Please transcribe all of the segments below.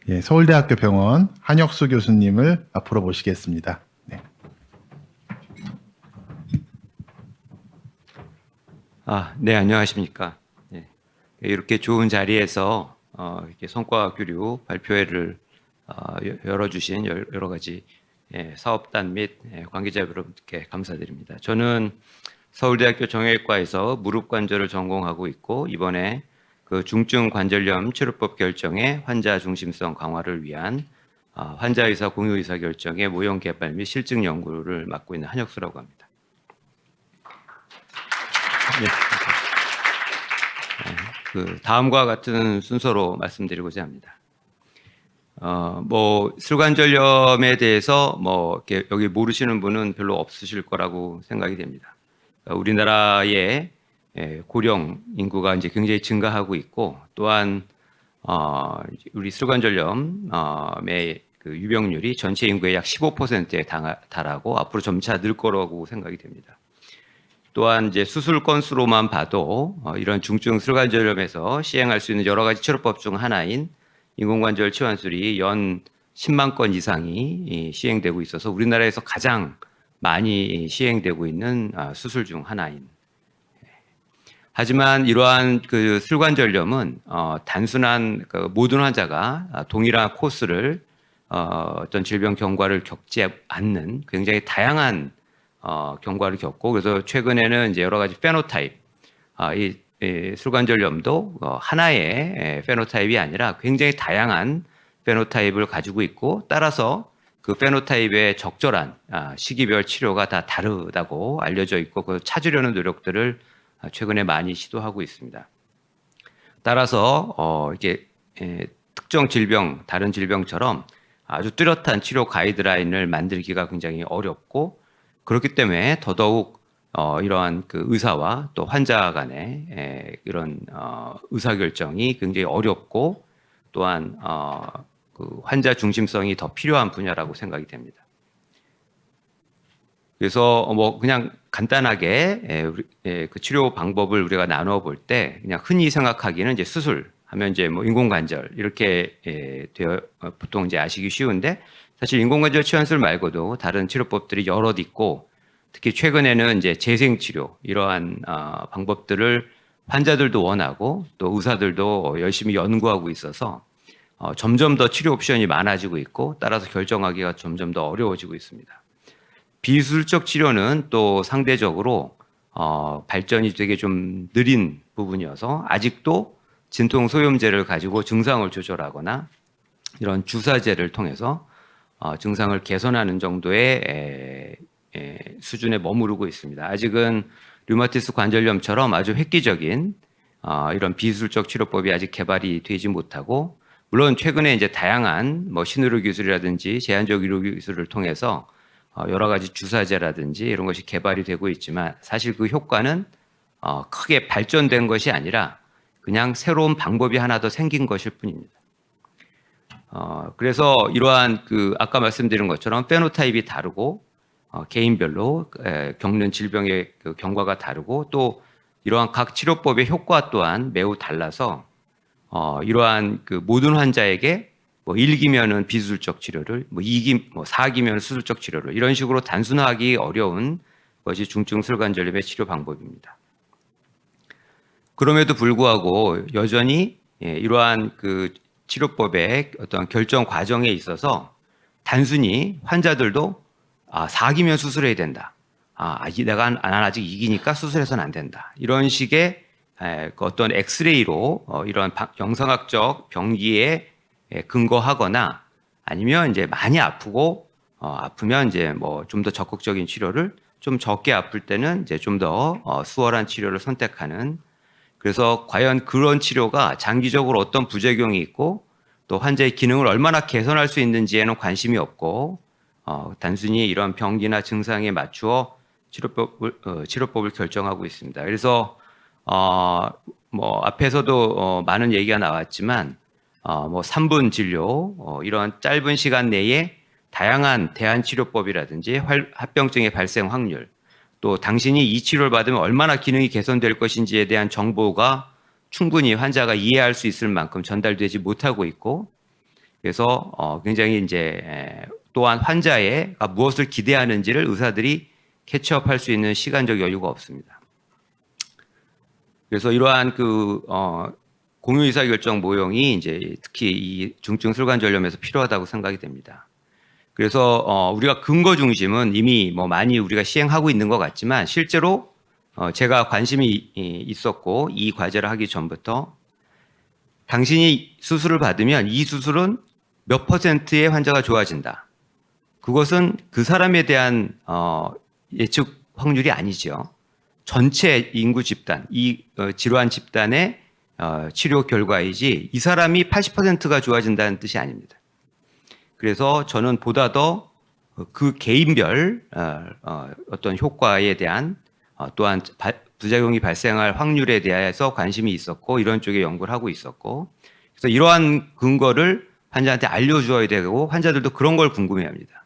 예, 서울대학교 병원 한혁수 교수님을 앞으로 모시겠습니다. 네. 네, 안녕하십니까. 네, 이렇게 좋은 자리에서 이렇게 성과 교류 발표회를 열어주신 여러 가지 사업단 및 관계자 여러분께 감사드립니다. 저는 서울대학교 정형외과에서 무릎 관절을 전공하고 있고 이번에 그 중증 관절염 치료법 결정의 환자 중심성 강화를 위한 환자 의사 공유 의사 결정의 모형 개발 및 실증 연구를 맡고 있는 한혁수라고 합니다. 네. 그 다음과 같은 순서로 말씀드리고자 합니다. 슬관절염에 대해서 이렇게 여기 모르시는 분은 별로 없으실 거라고 생각이 됩니다. 우리나라의 고령 인구가 이제 굉장히 증가하고 있고 또한 우리 슬관절염의 그 유병률이 전체 인구의 약 15%에 달하고 앞으로 점차 늘 거라고 생각이 됩니다. 또한 이제 수술 건수로만 봐도 이런 중증 슬관절염에서 시행할 수 있는 여러 가지 치료법 중 하나인 인공관절 치환술이 연 10만 건 이상이 시행되고 있어서 우리나라에서 가장 많이 시행되고 있는 수술 중 하나인. 하지만 이러한 그 슬관절염은 단순한 그 모든 환자가 동일한 코스를 어떤 질병 경과를 겪지 않는 굉장히 다양한 경과를 겪고 그래서 최근에는 이제 여러 가지 페노타입 이 슬관절염도 하나의 페노타입이 아니라 굉장히 다양한 페노타입을 가지고 있고 따라서 그 페노타입의 적절한 시기별 치료가 다 다르다고 알려져 있고 그 찾으려는 노력들을 최근에 많이 시도하고 있습니다. 따라서 이게 특정 질병, 다른 질병처럼 아주 뚜렷한 치료 가이드라인을 만들기가 굉장히 어렵고 그렇기 때문에 더더욱 이러한 그 의사와 또 환자 간의 이런 의사결정이 굉장히 어렵고 또한 그 환자 중심성이 더 필요한 분야라고 생각이 됩니다. 그래서 그냥 간단하게 그 치료 방법을 우리가 나누어 볼 때 그냥 흔히 생각하기는 이제 수술 하면 이제 인공관절 이렇게 보통 이제 아시기 쉬운데 사실 인공관절 치환술 말고도 다른 치료법들이 여럿 있고 특히 최근에는 이제 재생치료 이러한 방법들을 환자들도 원하고 또 의사들도 열심히 연구하고 있어서 점점 더 치료 옵션이 많아지고 있고 따라서 결정하기가 점점 더 어려워지고 있습니다. 비수술적 치료는 또 상대적으로 발전이 되게 좀 느린 부분이어서 아직도 진통 소염제를 가지고 증상을 조절하거나 이런 주사제를 통해서 증상을 개선하는 정도의 수준에 머무르고 있습니다. 아직은 류마티스 관절염처럼 아주 획기적인 이런 비수술적 치료법이 아직 개발이 되지 못하고 물론 최근에 이제 다양한 신의료 기술이라든지 제한적 의료 기술을 통해서 여러 가지 주사제라든지 이런 것이 개발이 되고 있지만 사실 그 효과는 크게 발전된 것이 아니라 그냥 새로운 방법이 하나 더 생긴 것일 뿐입니다. 그래서 이러한 그 아까 말씀드린 것처럼 페노타입이 다르고 개인별로 겪는 질병의 그 경과가 다르고 또 이러한 각 치료법의 효과 또한 매우 달라서 이러한 그 모든 환자에게 1기면은 비수술적 치료를 2기, 4기면 수술적 치료를 이런 식으로 단순화하기 어려운 것이 중증 슬관절염의 치료 방법입니다. 그럼에도 불구하고 여전히 이러한 그 치료법의 어떤 결정 과정에 있어서 단순히 환자들도 4기면 수술해야 된다. 내가 아직 2기니까 수술해서는 안 된다. 이런 식의 그 어떤 엑스레이로 이런 영상학적 병기에 근거하거나 아니면 이제 많이 아프고 아프면 이제 좀 더 적극적인 치료를 좀 적게 아플 때는 이제 좀 더 수월한 치료를 선택하는 그래서 과연 그런 치료가 장기적으로 어떤 부작용이 있고 또 환자의 기능을 얼마나 개선할 수 있는지에는 관심이 없고 단순히 이런 병기나 증상에 맞추어 치료법을 결정하고 있습니다. 그래서 앞에서도 많은 얘기가 나왔지만 3분 진료 이런 짧은 시간 내에 다양한 대안 치료법이라든지 합병증의 발생 확률 또 당신이 이 치료를 받으면 얼마나 기능이 개선될 것인지에 대한 정보가 충분히 환자가 이해할 수 있을 만큼 전달되지 못하고 있고 그래서 굉장히 이제 또한 환자가 무엇을 기대하는지를 의사들이 캐치업할 수 있는 시간적 여유가 없습니다. 그래서 이러한 공유 의사결정 모형이 이제 특히 이 중증 술관절염에서 필요하다고 생각이 됩니다. 그래서 우리가 근거 중심은 이미 뭐 많이 우리가 시행하고 있는 것 같지만 실제로 제가 관심이 있었고 이 과제를 하기 전부터 당신이 수술을 받으면 이 수술은 몇 퍼센트의 환자가 좋아진다. 그것은 그 사람에 대한 예측 확률이 아니죠. 전체 인구 집단, 이 질환 집단의 치료 결과이지 이 사람이 80%가 좋아진다는 뜻이 아닙니다. 그래서 저는 보다 더 그 개인별 어떤 효과에 대한 또한 부작용이 발생할 확률에 대해서 관심이 있었고 이런 쪽에 연구를 하고 있었고 그래서 이러한 근거를 환자한테 알려주어야 되고 환자들도 그런 걸 궁금해합니다.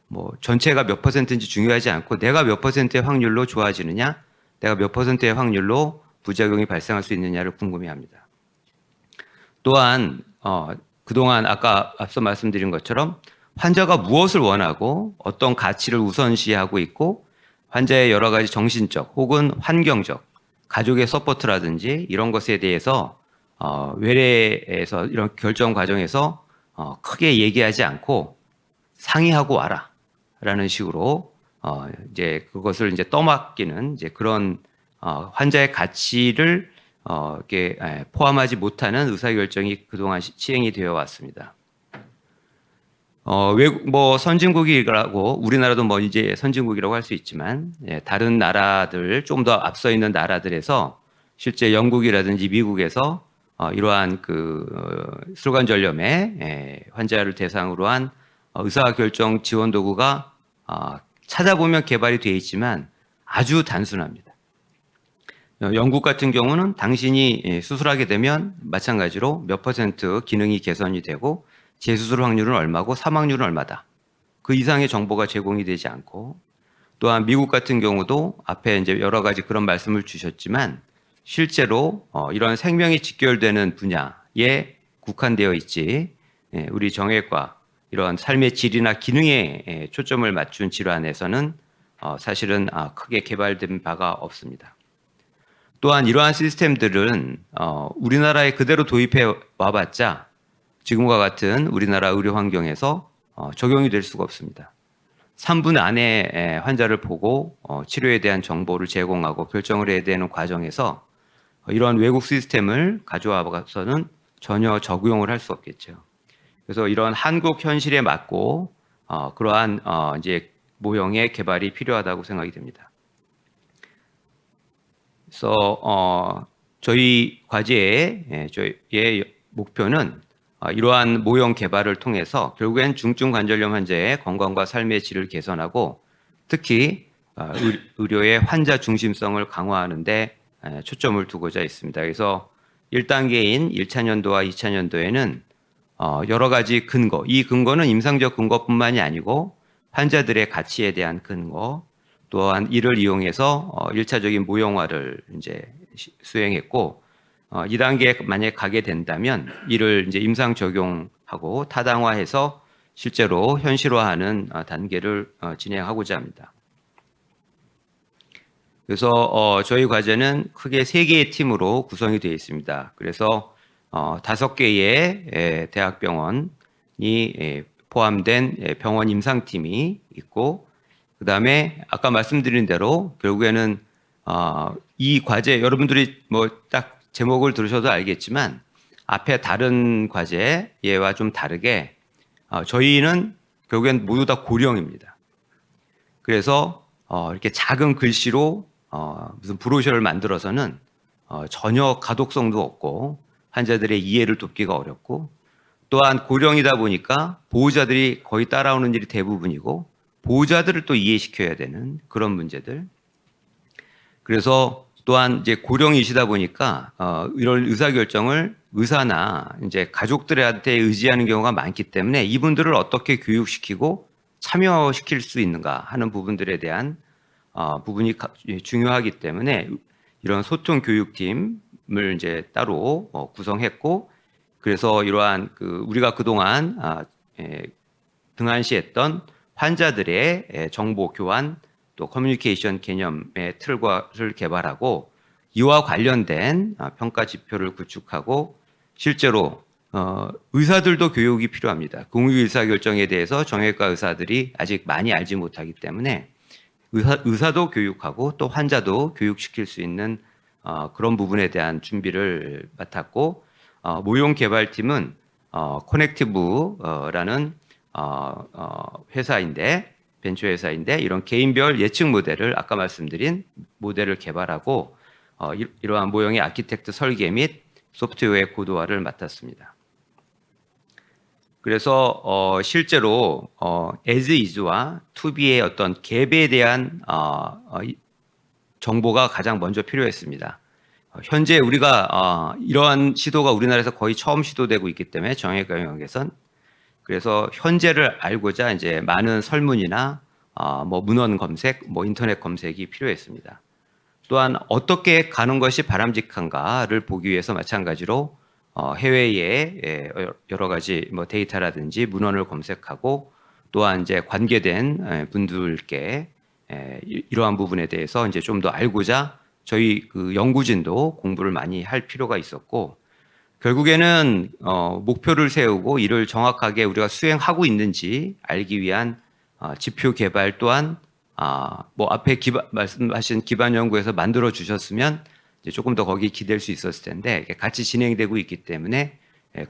뭐 전체가 몇 퍼센트인지 중요하지 않고 내가 몇 퍼센트의 확률로 좋아지느냐, 내가 몇 퍼센트의 확률로 부작용이 발생할 수 있느냐를 궁금해합니다. 또한 그동안 아까 앞서 말씀드린 것처럼 환자가 무엇을 원하고 어떤 가치를 우선시하고 있고 환자의 여러 가지 정신적 혹은 환경적 가족의 서포트라든지 이런 것에 대해서 외래에서 이런 결정 과정에서 크게 얘기하지 않고 상의하고 와라 라는 식으로 이제 그것을 이제 떠맡기는 이제 그런 환자의 가치를 이렇게 포함하지 못하는 의사결정이 그동안 시행이 되어 왔습니다. 외국 뭐 선진국이라고 우리나라도 뭐 이제 선진국이라고 할 수 있지만 다른 나라들 좀 더 앞서 있는 나라들에서 실제 영국이라든지 미국에서 이러한 술관절염의 환자를 대상으로 한 의사결정 지원 도구가 찾아보면 개발이 되어 있지만 아주 단순합니다. 영국 같은 경우는 당신이 수술하게 되면 마찬가지로 몇 퍼센트 기능이 개선이 되고 재수술 확률은 얼마고 사망률은 얼마다. 그 이상의 정보가 제공이 되지 않고 또한 미국 같은 경우도 앞에 이제 여러 가지 그런 말씀을 주셨지만 실제로 이런 생명이 직결되는 분야에 국한되어 있지 우리 정형외과 이런 삶의 질이나 기능에 초점을 맞춘 질환에서는 사실은 크게 개발된 바가 없습니다. 또한 이러한 시스템들은 우리나라에 그대로 도입해 와봤자 지금과 같은 우리나라 의료 환경에서 적용이 될 수가 없습니다. 3분 안에 환자를 보고 치료에 대한 정보를 제공하고 결정을 해야 되는 과정에서 이런 외국 시스템을 가져와서는 전혀 적용을 할 수 없겠죠. 그래서 이런 한국 현실에 맞고 그러한 이제 모형의 개발이 필요하다고 생각이 됩니다. 그래서 저희 과제의 저희의 목표는 이러한 모형 개발을 통해서 결국엔 중증 관절염 환자의 건강과 삶의 질을 개선하고 특히 의료의 환자 중심성을 강화하는 데 초점을 두고자 있습니다. 그래서 1단계인 1차 년도와 2차 년도에는 여러 가지 근거, 이 근거는 임상적 근거뿐만이 아니고 환자들의 가치에 대한 근거, 또한 이를 이용해서 1차적인 모형화를 이제 수행했고 2단계에 만약에 가게 된다면 이를 이제 임상 적용하고 타당화해서 실제로 현실화하는 단계를 진행하고자 합니다. 그래서 저희 과제는 크게 3개의 팀으로 구성이 되어 있습니다. 그래서 5개의 대학병원이 포함된 병원 임상팀이 있고 그 다음에 아까 말씀드린 대로 결국에는 이 과제 여러분들이 뭐 딱 제목을 들으셔도 알겠지만 앞에 다른 과제와 좀 다르게 저희는 결국엔 모두 다 고령입니다. 그래서 이렇게 작은 글씨로 무슨 브로셔를 만들어서는 전혀 가독성도 없고 환자들의 이해를 돕기가 어렵고 또한 고령이다 보니까 보호자들이 거의 따라오는 일이 대부분이고 보호자들을 또 이해시켜야 되는 그런 문제들. 그래서 또한 이제 고령이시다 보니까 이런 의사결정을 의사나 이제 가족들한테 의지하는 경우가 많기 때문에 이분들을 어떻게 교육시키고 참여시킬 수 있는가 하는 부분들에 대한 부분이 중요하기 때문에 이런 소통 교육팀을 이제 따로 구성했고 그래서 이러한 우리가 그동안 등한시했던 환자들의 정보 교환 또 커뮤니케이션 개념의 틀을 개발하고 이와 관련된 평가 지표를 구축하고 실제로 의사들도 교육이 필요합니다. 공유 의사결정에 대해서 정형외과 의사들이 아직 많이 알지 못하기 때문에 의사도 교육하고 또 환자도 교육시킬 수 있는 그런 부분에 대한 준비를 맡았고 모용 개발팀은 커넥티브라는 회사인데 벤처 회사인데 이런 개인별 예측 모델을 아까 말씀드린 모델을 개발하고 이러한 모형의 아키텍트 설계 및 소프트웨어의 고도화를 맡았습니다. 그래서 실제로 as is와 to be의 어떤 갭에 대한 정보가 가장 먼저 필요했습니다. 현재 우리가 이러한 시도가 우리나라에서 거의 처음 시도되고 있기 때문에 정형외과 영역에선 그래서 현재를 알고자 이제 많은 설문이나 뭐 문헌 검색, 뭐 인터넷 검색이 필요했습니다. 또한 어떻게 가는 것이 바람직한가를 보기 위해서 마찬가지로 해외의 여러 가지 뭐 데이터라든지 문헌을 검색하고 또한 이제 관계된 분들께 이러한 부분에 대해서 이제 좀 더 알고자 저희 그 연구진도 공부를 많이 할 필요가 있었고 결국에는 목표를 세우고 이를 정확하게 우리가 수행하고 있는지 알기 위한 지표 개발 또한 뭐 앞에 말씀하신 기반 연구에서 만들어 주셨으면 이제 조금 더 거기 기댈 수 있었을 텐데 같이 진행되고 있기 때문에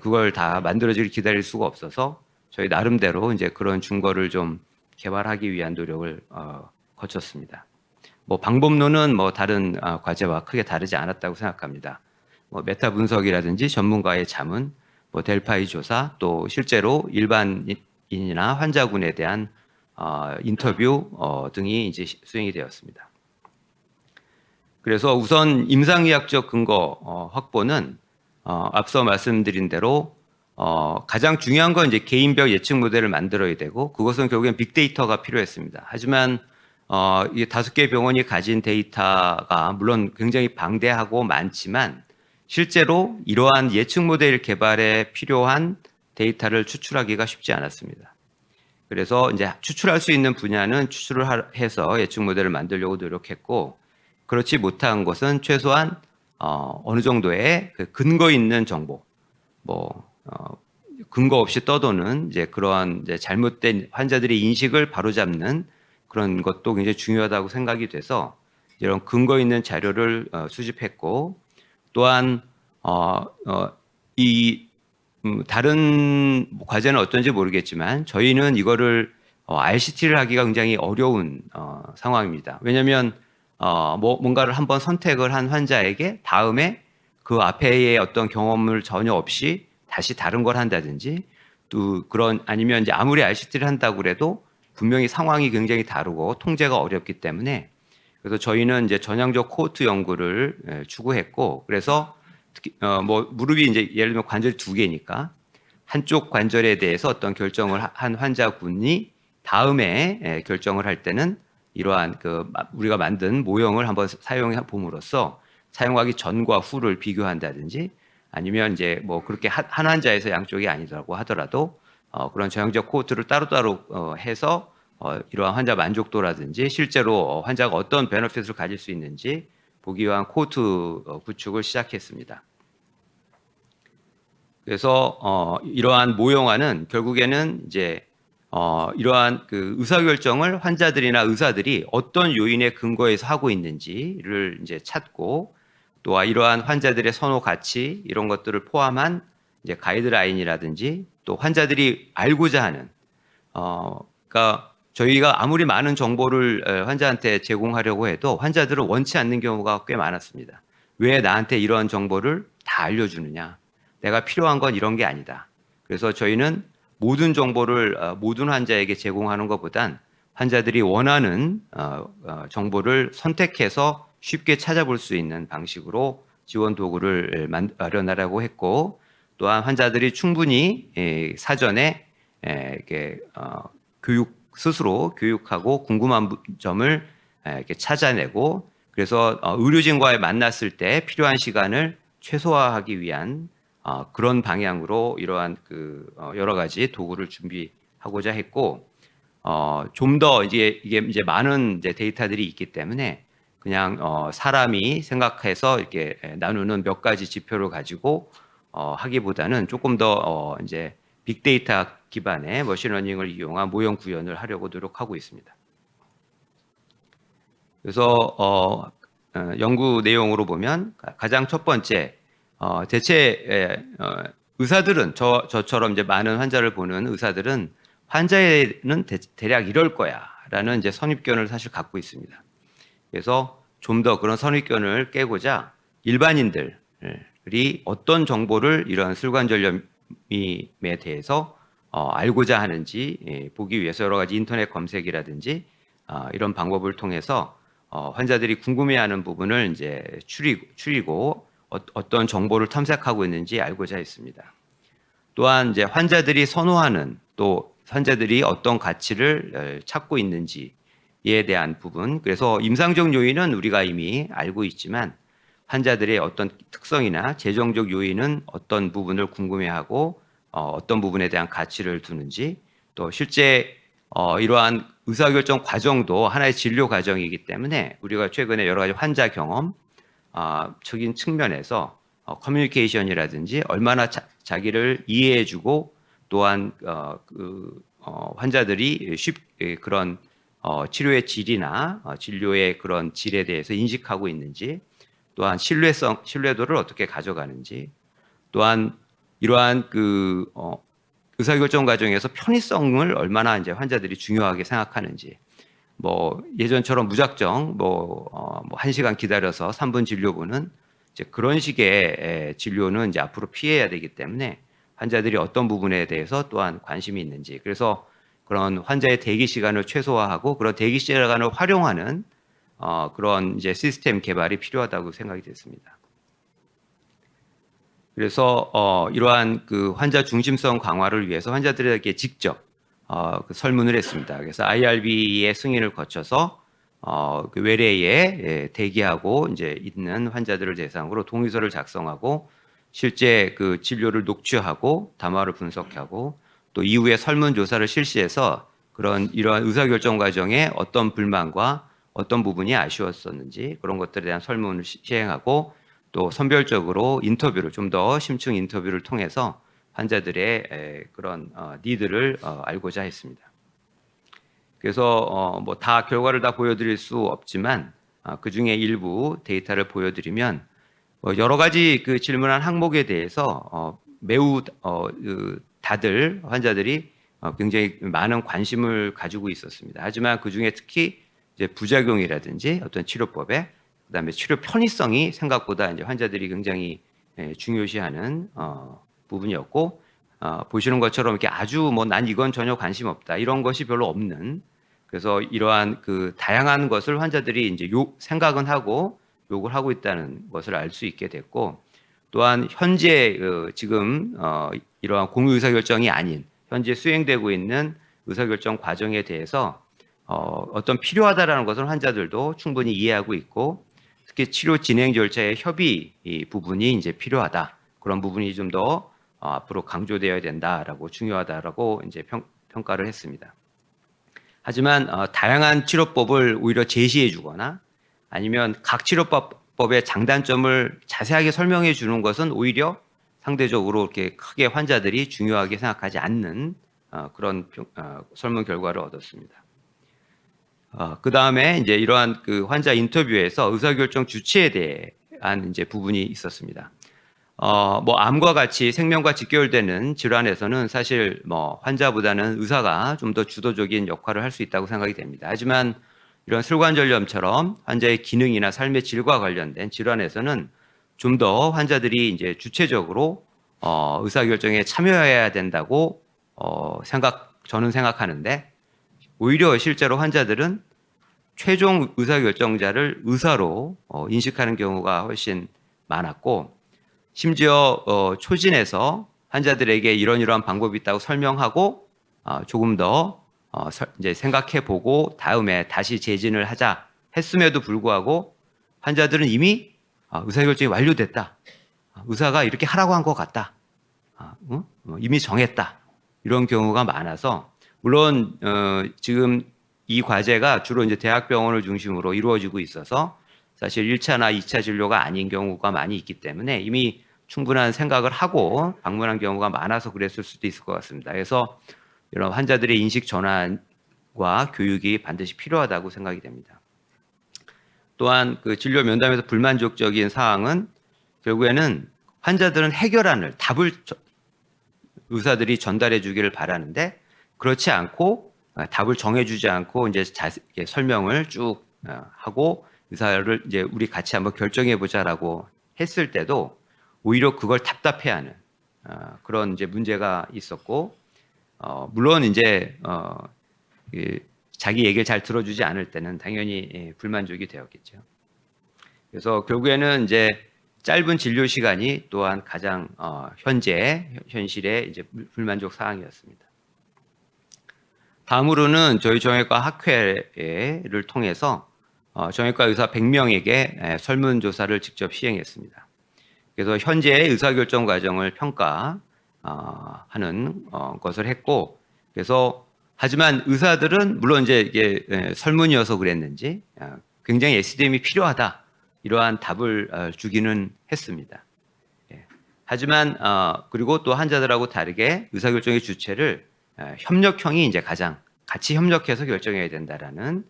그걸 다 만들어지길 기다릴 수가 없어서 저희 나름대로 이제 그런 증거를 좀 개발하기 위한 노력을 거쳤습니다. 뭐 방법론은 뭐 다른 과제와 크게 다르지 않았다고 생각합니다. 뭐 메타 분석이라든지 전문가의 자문, 뭐 델파이 조사, 또 실제로 일반인이나 환자군에 대한 인터뷰 등이 이제 수행이 되었습니다. 그래서 우선 임상의학적 근거 확보는 앞서 말씀드린 대로 가장 중요한 건 이제 개인별 예측 모델을 만들어야 되고 그것은 결국엔 빅데이터가 필요했습니다. 하지만 이 5개 병원이 가진 데이터가 물론 굉장히 방대하고 많지만 실제로 이러한 예측 모델 개발에 필요한 데이터를 추출하기가 쉽지 않았습니다. 그래서 이제 추출할 수 있는 분야는 추출을 해서 예측 모델을 만들려고 노력했고 그렇지 못한 것은 최소한 어느 정도의 그 근거 있는 정보, 뭐 근거 없이 떠도는 이제 그러한 이제 잘못된 환자들의 인식을 바로잡는 그런 것도 굉장히 중요하다고 생각이 돼서 이런 근거 있는 자료를 수집했고 또한 다른 과제는 어떤지 모르겠지만 저희는 이거를 RCT를 하기가 굉장히 어려운 상황입니다. 왜냐하면 뭔가를 한번 선택을 한 환자에게 다음에 그 앞에의 어떤 경험을 전혀 없이 다시 다른 걸 한다든지 또 아니면 이제 아무리 RCT를 한다고 그래도 분명히 상황이 굉장히 다르고 통제가 어렵기 때문에 그래서 저희는 이제 전향적 코호트 연구를 추구했고 그래서 특히 뭐 무릎이 이제 예를 들면 관절이 2개니까 한쪽 관절에 대해서 어떤 결정을 한 환자군이 다음에 결정을 할 때는 이러한 우리가 만든 모형을 한번 사용해 봄으로써 사용하기 전과 후를 비교한다든지 아니면 이제 뭐 그렇게 한 환자에서 양쪽이 아니라고 하더라도 그런 전향적 코호트를 따로따로 해서 이러한 환자 만족도라든지 실제로 환자가 어떤 베너핏을 가질 수 있는지 보기 위한 코호트 구축을 시작했습니다. 그래서 이러한 모형화는 결국에는 이제 이러한 그 의사결정을 환자들이나 의사들이 어떤 요인의 근거에서 하고 있는지를 이제 찾고 또 이러한 환자들의 선호 가치 이런 것들을 포함한 이제 가이드라인이라든지 또 환자들이 알고자 하는 그러니까 저희가 아무리 많은 정보를 환자한테 제공하려고 해도 환자들은 원치 않는 경우가 꽤 많았습니다. 왜 나한테 이런 정보를 다 알려주느냐? 내가 필요한 건 이런 게 아니다. 그래서 저희는 모든 정보를 모든 환자에게 제공하는 것보단 환자들이 원하는 정보를 선택해서 쉽게 찾아볼 수 있는 방식으로 지원 도구를 마련하려고 했고 또한 환자들이 충분히 사전에 이렇게 스스로 교육하고 궁금한 점을 이렇게 찾아내고 그래서 의료진과의 만났을 때 필요한 시간을 최소화하기 위한 그런 방향으로 이러한 여러 가지 도구를 준비하고자 했고, 좀 더 이게 이제 많은 이제 데이터들이 있기 때문에 그냥 사람이 생각해서 이렇게 나누는 몇 가지 지표를 가지고 하기보다는 조금 더 이제 빅데이터 기반의 머신러닝을 이용한 모형 구현을 하려고 노력하고 있습니다. 그래서 연구 내용으로 보면 가장 첫 번째, 대체 의사들은 저처럼 이제 많은 환자를 보는 의사들은 환자는 대략 이럴 거야라는 이제 선입견을 사실 갖고 있습니다. 그래서 좀 더 그런 선입견을 깨고자 일반인들이 어떤 정보를 이런 슬관절염에 대해서 알고자 하는지 보기 위해서 여러 가지 인터넷 검색이라든지 이런 방법을 통해서 환자들이 궁금해하는 부분을 이제 추리고 어떤 정보를 탐색하고 있는지 알고자 했습니다. 또한 이제 환자들이 선호하는 또 환자들이 어떤 가치를 찾고 있는지에 대한 부분. 그래서 임상적 요인은 우리가 이미 알고 있지만 환자들의 어떤 특성이나 재정적 요인은 어떤 부분을 궁금해하고 어떤 부분에 대한 가치를 두는지, 또 실제 이러한 의사결정 과정도 하나의 진료 과정이기 때문에 우리가 최근에 여러 가지 환자 경험 적인 측면에서 커뮤니케이션이라든지 얼마나 자기를 이해해주고 또한 환자들이 그런 치료의 질이나 진료의 그런 질에 대해서 인식하고 있는지, 또한 신뢰도를 어떻게 가져가는지, 또한 이러한 의사결정 과정에서 편의성을 얼마나 이제 환자들이 중요하게 생각하는지, 뭐 예전처럼 무작정 뭐 1시간 기다려서 3분 진료보는 이제 그런 식의 진료는 이제 앞으로 피해야 되기 때문에 환자들이 어떤 부분에 대해서 또한 관심이 있는지, 그래서 그런 환자의 대기 시간을 최소화하고 그런 대기 시간을 활용하는 그런 이제 시스템 개발이 필요하다고 생각이 됐습니다. 그래서 이러한 환자 중심성 강화를 위해서 환자들에게 직접 설문을 했습니다. 그래서 IRB의 승인을 거쳐서 외래에 대기하고 이제 있는 환자들을 대상으로 동의서를 작성하고 실제 진료를 녹취하고 담화를 분석하고 또 이후에 설문조사를 실시해서 이러한 의사결정 과정에 어떤 불만과 어떤 부분이 아쉬웠었는지 그런 것들에 대한 설문을 시행하고 또 선별적으로 인터뷰를 좀 더 심층 인터뷰를 통해서 환자들의 그런 니드를 알고자 했습니다. 그래서 뭐 다 결과를 다 보여드릴 수 없지만 그 중에 일부 데이터를 보여드리면 여러 가지 질문한 항목에 대해서 매우 다들 환자들이 굉장히 많은 관심을 가지고 있었습니다. 하지만 그 중에 특히 이제 부작용이라든지 어떤 치료법에 그다음에 치료 편의성이 생각보다 이제 환자들이 굉장히 중요시하는 부분이었고 보시는 것처럼 이렇게 아주 뭐 난 이건 전혀 관심 없다 이런 것이 별로 없는, 그래서 이러한 다양한 것을 환자들이 이제 생각은 하고 욕을 하고 있다는 것을 알 수 있게 됐고, 또한 현재 지금 이러한 공유 의사결정이 아닌 현재 수행되고 있는 의사결정 과정에 대해서 어떤 필요하다라는 것을 환자들도 충분히 이해하고 있고, 특히 치료 진행 절차의 협의 부분이 이제 필요하다. 그런 부분이 좀 더 앞으로 강조되어야 된다라고 중요하다라고 이제 평가를 했습니다. 하지만 다양한 치료법을 오히려 제시해주거나 아니면 각 치료법의 장단점을 자세하게 설명해 주는 것은 오히려 상대적으로 이렇게 크게 환자들이 중요하게 생각하지 않는 그런 설문 결과를 얻었습니다. 그 다음에 이제 이러한 환자 인터뷰에서 의사결정 주체에 대한 이제 부분이 있었습니다. 뭐 암과 같이 생명과 직결되는 질환에서는 사실 뭐 환자보다는 의사가 좀 더 주도적인 역할을 할 수 있다고 생각이 됩니다. 하지만 이런 슬관절염처럼 환자의 기능이나 삶의 질과 관련된 질환에서는 좀 더 환자들이 이제 주체적으로 의사결정에 참여해야 된다고 저는 생각하는데, 오히려 실제로 환자들은 최종 의사결정자를 의사로 인식하는 경우가 훨씬 많았고, 심지어 초진에서 환자들에게 이러한 방법이 있다고 설명하고 조금 더 이제 생각해보고 다음에 다시 재진을 하자 했음에도 불구하고 환자들은 이미 의사결정이 완료됐다. 의사가 이렇게 하라고 한 것 같다. 이미 정했다. 이런 경우가 많아서 물론 지금 이 과제가 주로 이제 대학병원을 중심으로 이루어지고 있어서 사실 1차나 2차 진료가 아닌 경우가 많이 있기 때문에 이미 충분한 생각을 하고 방문한 경우가 많아서 그랬을 수도 있을 것 같습니다. 그래서 이런 환자들의 인식 전환과 교육이 반드시 필요하다고 생각이 됩니다. 또한 그 진료 면담에서 불만족적인 사항은 결국에는 환자들은 해결안을 답을 의사들이 전달해 주기를 바라는데 그렇지 않고 답을 정해주지 않고 이제 설명을 쭉 하고 의사를 이제 우리 같이 한번 결정해 보자라고 했을 때도 오히려 그걸 답답해하는 그런 이제 문제가 있었고 물론 이제 자기 얘기를 잘 들어주지 않을 때는 당연히 불만족이 되었겠죠. 그래서 결국에는 이제 짧은 진료 시간이 또한 가장 현실의 이제 불만족 사항이었습니다. 다음으로는 저희 정형외과 학회를 통해서 정형외과 의사 100명에게 설문조사를 직접 시행했습니다. 그래서 현재의 의사결정 과정을 평가하는 것을 했고, 그래서 하지만 의사들은 물론 이제 이게 설문이어서 그랬는지 굉장히 SDM이 필요하다 이러한 답을 주기는 했습니다. 하지만 그리고 또 환자들하고 다르게 의사결정의 주체를 협력형이 이제 가장 같이 협력해서 결정해야 된다라는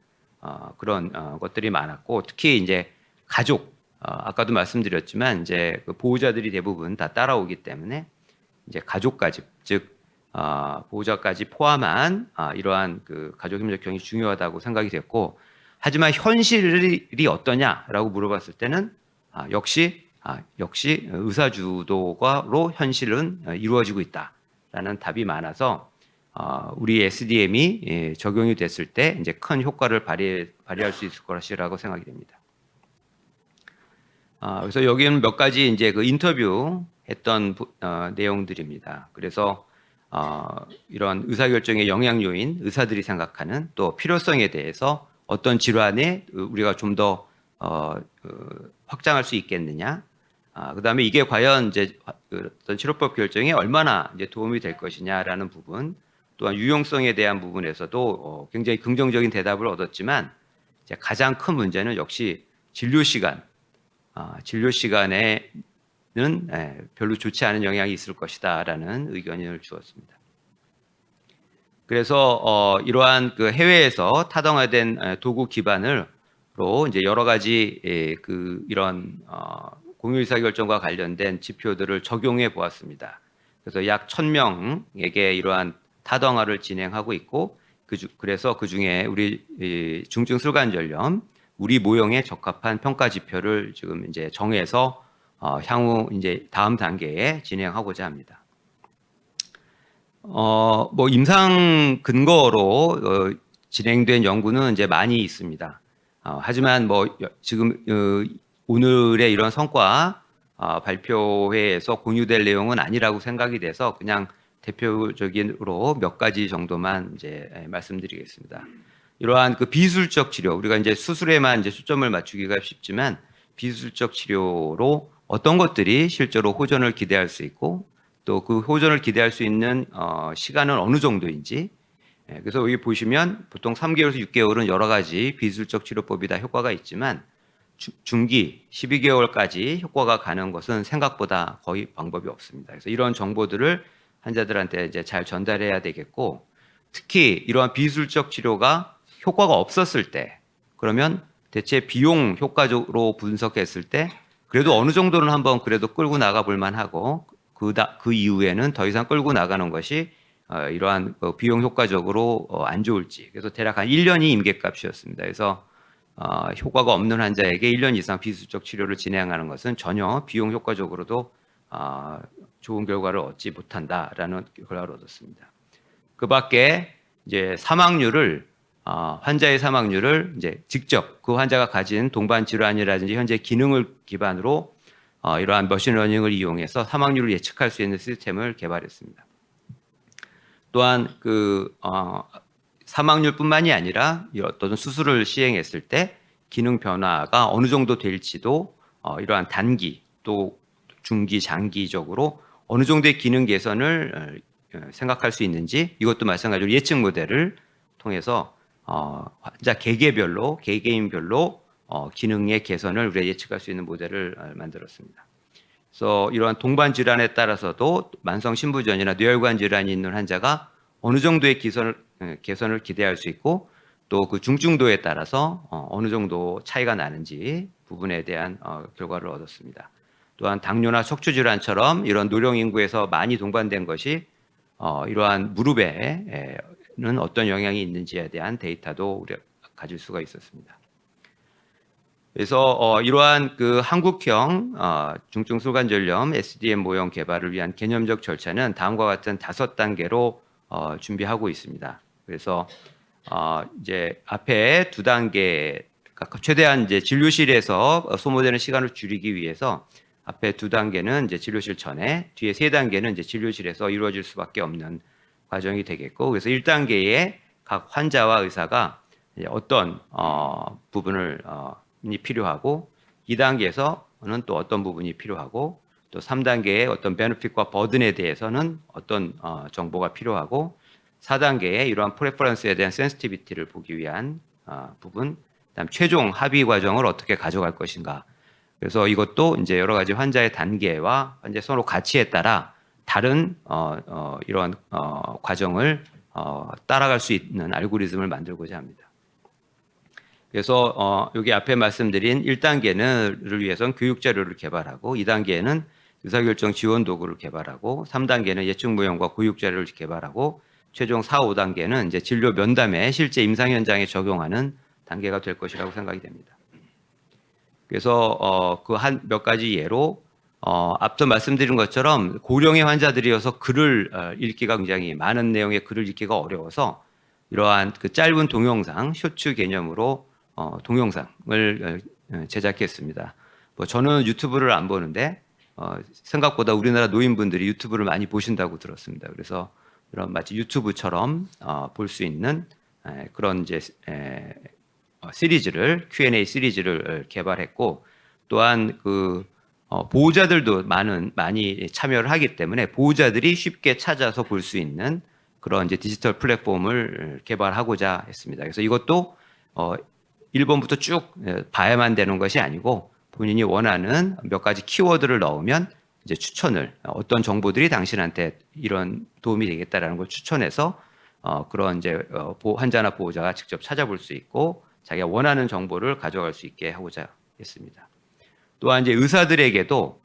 그런 것들이 많았고 특히 이제 가족 아까도 말씀드렸지만 이제 그 보호자들이 대부분 다 따라오기 때문에 이제 가족까지 즉 보호자까지 포함한 이러한 그 가족 협력형이 중요하다고 생각이 됐고 하지만 현실이 어떠냐라고 물어봤을 때는 역시 의사 주도로 현실은 이루어지고 있다라는 답이 많아서 우리 SDM이 적용이 됐을 때 이제 큰 효과를 발휘할 수 있을 것이라고 생각이 됩니다. 그래서 여기는 몇 가지 이제 그 인터뷰했던 내용들입니다. 그래서 이런 의사결정의 영향 요인, 의사들이 생각하는 또 필요성에 대해서 어떤 질환에 우리가 좀 더 확장할 수 있겠느냐, 그다음에 이게 과연 이제 어떤 치료법 결정에 얼마나 이제 도움이 될 것이냐라는 부분, 또한 유용성에 대한 부분에서도 굉장히 긍정적인 대답을 얻었지만 이제 가장 큰 문제는 역시 진료 시간에는 별로 좋지 않은 영향이 있을 것이다라는 의견을 주었습니다. 그래서 이러한 그 해외에서 타당화된 도구 기반으로 이제 여러 가지 그 이런 공유 의사결정과 관련된 지표들을 적용해 보았습니다. 그래서 약 1,000명에게 이러한 타당화를 진행하고 있고 그래서 그 중에 우리 중증 슬관절염 우리 모형에 적합한 평가 지표를 지금 이제 정해서 향후 이제 다음 단계에 진행하고자 합니다. 뭐 임상 근거로 진행된 연구는 이제 많이 있습니다. 하지만 뭐 지금 오늘의 이런 성과 발표회에서 공유될 내용은 아니라고 생각이 돼서 그냥 대표적으로 몇 가지 정도만 이제 말씀드리겠습니다. 이러한 그 비술적 치료, 우리가 이제 수술에만 이제 초점을 맞추기가 쉽지만 비술적 치료로 어떤 것들이 실제로 호전을 기대할 수 있고 또 그 호전을 기대할 수 있는 시간은 어느 정도인지, 그래서 여기 보시면 보통 3개월에서 6개월은 여러 가지 비술적 치료법이 다 효과가 있지만 중기 12개월까지 효과가 가는 것은 생각보다 거의 방법이 없습니다. 그래서 이런 정보들을 환자들한테 이제 잘 전달해야 되겠고, 특히 이러한 비술적 치료가 효과가 없었을 때 그러면 대체 비용 효과적으로 분석했을 때 그래도 어느 정도는 한번 그래도 끌고 나가 볼 만하고 그 이후에는 더 이상 끌고 나가는 것이 이러한 비용 효과적으로 안 좋을지, 그래서 대략 한 1년이 임계값이었습니다. 그래서 효과가 없는 환자에게 1년 이상 비술적 치료를 진행하는 것은 전혀 비용 효과적으로도 좋은 결과를 얻지 못한다라는 결과를 얻었습니다. 그 밖에 이제 환자의 사망률을 이제 직접 그 환자가 가진 동반 질환이라든지 현재 기능을 기반으로 이러한 머신러닝을 이용해서 사망률을 예측할 수 있는 시스템을 개발했습니다. 또한 그 사망률뿐만이 아니라 어떤 수술을 시행했을 때 기능 변화가 어느 정도 될지도 이러한 단기 또 중기, 장기적으로 어느 정도의 기능 개선을 생각할 수 있는지 이것도 마찬가지로 예측 모델을 통해서 환자 개개인별로 기능의 개선을 우리가 예측할 수 있는 모델을 만들었습니다. 그래서 이러한 동반 질환에 따라서도 만성 신부전이나 뇌혈관 질환이 있는 환자가 어느 정도의 개선을 기대할 수 있고 또 그 중증도에 따라서 어느 정도 차이가 나는지 부분에 대한 결과를 얻었습니다. 또한 당뇨나 척추 질환처럼 이런 노령 인구에서 많이 동반된 것이 이러한 무릎에는 어떤 영향이 있는지에 대한 데이터도 우리가 가질 수가 있었습니다. 그래서 이러한 그 한국형 중증 술관절염 SDM 모형 개발을 위한 개념적 절차는 다음과 같은 5단계로 준비하고 있습니다. 그래서 이제 앞에 2단계 최대한 이제 진료실에서 소모되는 시간을 줄이기 위해서 앞에 2단계는 이제 진료실 전에, 뒤에 3단계는 이제 진료실에서 이루어질 수밖에 없는 과정이 되겠고, 그래서 1단계에 각 환자와 의사가 이제 어떤 부분을 이 필요하고, 2단계에서는 또 어떤 부분이 필요하고, 또 3단계의 어떤 베네핏과 버든에 대해서는 어떤 정보가 필요하고, 4단계에 이러한 프레퍼런스에 대한 센시티비티를 보기 위한 부분, 그다음 최종 합의 과정을 어떻게 가져갈 것인가. 그래서 이것도 이제 여러 가지 환자의 단계와 환자 선호 가치에 따라 다른 이러한 과정을 따라갈 수 있는 알고리즘을 만들고자 합니다. 그래서 여기 앞에 말씀드린 1단계를 위해서는 교육 자료를 개발하고, 2단계는 의사결정 지원 도구를 개발하고, 3단계는 예측 모형과 교육 자료를 개발하고, 최종 4, 5단계는 이제 진료 면담에 실제 임상 현장에 적용하는 단계가 될 것이라고 생각이 됩니다. 그래서 그 한 몇 가지 예로 앞서 말씀드린 것처럼 고령의 환자들이어서 글을 읽기가 굉장히 많은 내용의 글을 읽기가 어려워서 이러한 그 짧은 동영상, 쇼츠 개념으로 동영상을 제작했습니다. 뭐 저는 유튜브를 안 보는데 생각보다 우리나라 노인분들이 유튜브를 많이 보신다고 들었습니다. 그래서 이런 마치 유튜브처럼 볼 수 있는 그런 이제 시리즈를 Q&A 시리즈를 개발했고, 또한 그 보호자들도 많이 참여를 하기 때문에 보호자들이 쉽게 찾아서 볼 수 있는 그런 이제 디지털 플랫폼을 개발하고자 했습니다. 그래서 이것도 1번부터 쭉 봐야만 되는 것이 아니고 본인이 원하는 몇 가지 키워드를 넣으면 이제 추천을 어떤 정보들이 당신한테 이런 도움이 되겠다라는 걸 추천해서 그런 이제 환자나 보호자가 직접 찾아볼 수 있고 자기가 원하는 정보를 가져갈 수 있게 하고자 했습니다. 또한 이제 의사들에게도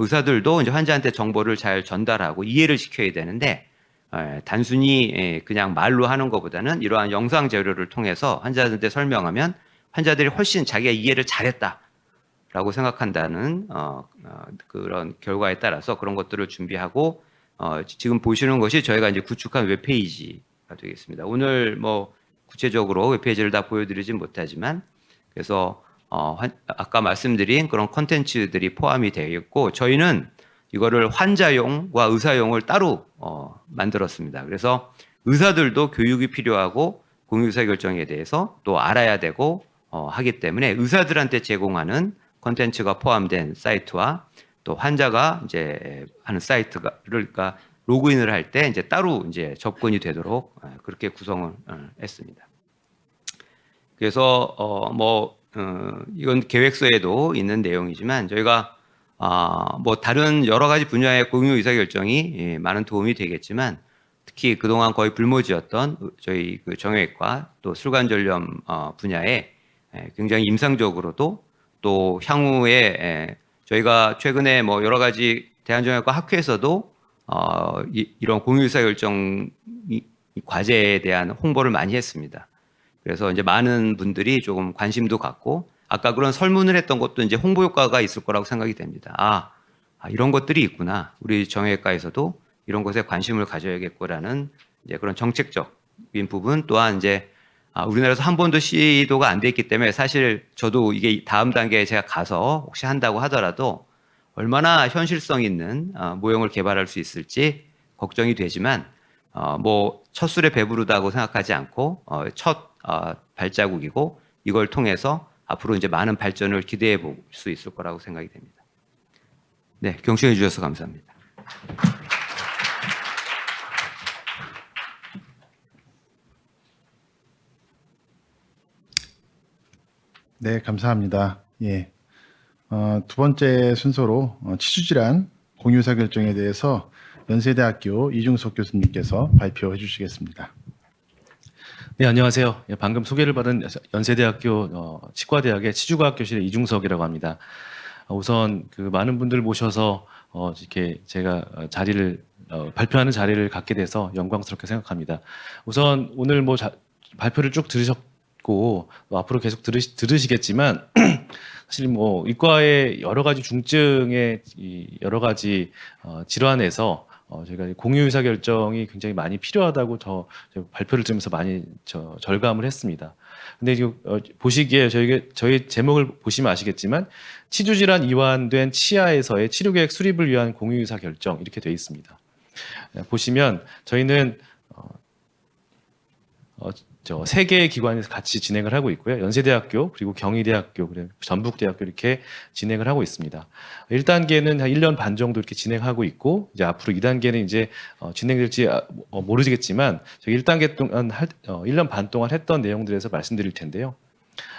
의사들도 이제 환자한테 정보를 잘 전달하고 이해를 시켜야 되는데 단순히 그냥 말로 하는 것보다는 이러한 영상 자료를 통해서 환자들한테 설명하면 환자들이 훨씬 자기가 이해를 잘했다라고 생각한다는 그런 결과에 따라서 그런 것들을 준비하고 지금 보시는 것이 저희가 이제 구축한 웹페이지가 되겠습니다. 오늘 뭐 구체적으로 웹페이지를 다 보여드리진 못하지만 그래서 아까 말씀드린 그런 콘텐츠들이 포함이 되어 있고 저희는 이거를 환자용과 의사용을 따로 만들었습니다. 그래서 의사들도 교육이 필요하고 공유의사결정에 대해서 또 알아야 되고 하기 때문에 의사들한테 제공하는 콘텐츠가 포함된 사이트와 또 환자가 이제 하는 사이트가 그러니까 로그인을 할 때 이제 따로 이제 접근이 되도록 그렇게 구성을 했습니다. 그래서 이건 계획서에도 있는 내용이지만 저희가 뭐 다른 여러 가지 분야의 공유 의사결정이 많은 도움이 되겠지만 특히 그동안 거의 불모지였던 저희 그 정형외과 또 술관절염 분야에 굉장히 임상적으로도 또 향후에 저희가 최근에 뭐 여러 가지 대한정형외과 학회에서도 이런 공유 의사결정 과제에 대한 홍보를 많이 했습니다. 그래서 이제 많은 분들이 조금 관심도 갖고 아까 그런 설문을 했던 것도 이제 홍보 효과가 있을 거라고 생각이 됩니다. 이런 것들이 있구나. 우리 정형외과에서도 이런 것에 관심을 가져야겠구라는 이제 그런 정책적인 부분 또한 이제 우리나라에서 한 번도 시도가 안 돼 있기 때문에 사실 저도 이게 다음 단계에 제가 가서 혹시 한다고 하더라도 얼마나 현실성 있는 모형을 개발할 수 있을지 걱정이 되지만 뭐 첫 술에 배부르다고 생각하지 않고 첫 발자국이고 이걸 통해서 앞으로 이제 많은 발전을 기대해 볼 수 있을 거라고 생각이 됩니다. 네, 경청해 주셔서 감사합니다. 네, 감사합니다. 예. 두 번째 순서로 치주질환 공유의사 결정에 대해서 연세대학교 이중석 교수님께서 발표해 주시겠습니다. 네, 안녕하세요. 예, 방금 소개를 받은 연세대학교 치과대학의 치주과학교실의 이중석이라고 합니다. 우선 그 많은 분들 모셔서 이렇게 제가 자리를 발표하는 자리를 갖게 돼서 영광스럽게 생각합니다. 우선 오늘 뭐 발표를 쭉 들으셨고 앞으로 계속 들으시겠지만 사실 뭐 이과의 여러 가지 중증의 여러 가지 질환에서 저희가 공유 의사 결정이 굉장히 많이 필요하다고 저 발표를 들으면서 많이 절감을 했습니다. 근데 지금 보시기에 저희 제목을 보시면 아시겠지만 치주 질환 이완된 치아에서의 치료 계획 수립을 위한 공유 의사 결정 이렇게 되어 있습니다. 보시면 저희는 세 개의 기관에서 같이 진행을 하고 있고요. 연세대학교, 그리고 경희대학교, 그리고 전북대학교 이렇게 진행을 하고 있습니다. 1단계는 한 1년 반 정도 이렇게 진행하고 있고, 이제 앞으로 2단계는 이제 진행될지 모르겠지만, 저희 1단계 동안 1년 반 동안 했던 내용들에서 말씀드릴 텐데요.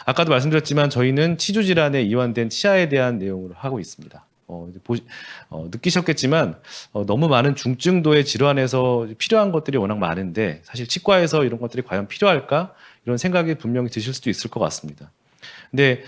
아까도 말씀드렸지만 저희는 치주 질환에 이완된 치아에 대한 내용을 하고 있습니다. 느끼셨겠지만 너무 많은 중증도의 질환에서 필요한 것들이 워낙 많은데 사실 치과에서 이런 것들이 과연 필요할까? 이런 생각이 분명히 드실 수도 있을 것 같습니다. 근데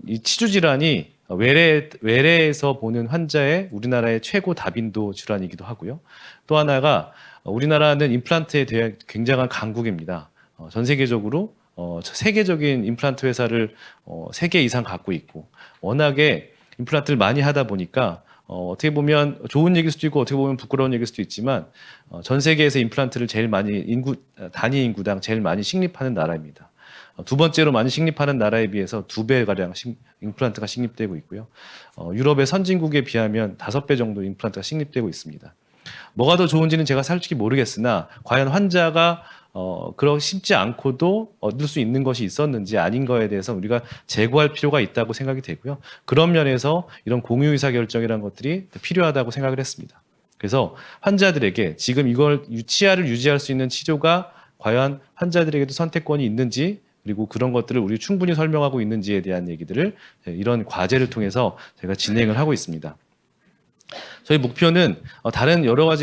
이 치주 질환이 외래에서 보는 환자의 우리나라의 최고 다빈도 질환이기도 하고요. 또 하나가 우리나라는 임플란트에 대한 굉장한 강국입니다. 전 세계적으로 세계적인 임플란트 회사를 3개 이상 갖고 있고 워낙에 임플란트를 많이 하다 보니까 어떻게 보면 좋은 얘기일 수도 있고 어떻게 보면 부끄러운 얘기일 수도 있지만 전 세계에서 임플란트를 제일 많이 단위 인구당 제일 많이 식립하는 나라입니다. 두 번째로 많이 식립하는 나라에 비해서 2배가량 임플란트가 식립되고 있고요. 유럽의 선진국에 비하면 5배 정도 임플란트가 식립되고 있습니다. 뭐가 더 좋은지는 제가 솔직히 모르겠으나 과연 환자가 그렇게 쉽지 않고도 얻을 수 있는 것이 있었는지 아닌 거에 대해서 우리가 재고할 필요가 있다고 생각이 되고요. 그런 면에서 이런 공유 의사 결정이라는 것들이 필요하다고 생각을 했습니다. 그래서 환자들에게 지금 이걸 치아를 유지할 수 있는 치료가 과연 환자들에게도 선택권이 있는지 그리고 그런 것들을 우리 충분히 설명하고 있는지에 대한 얘기들을 이런 과제를 통해서 제가 진행을 하고 있습니다. 저희 목표는 다른 여러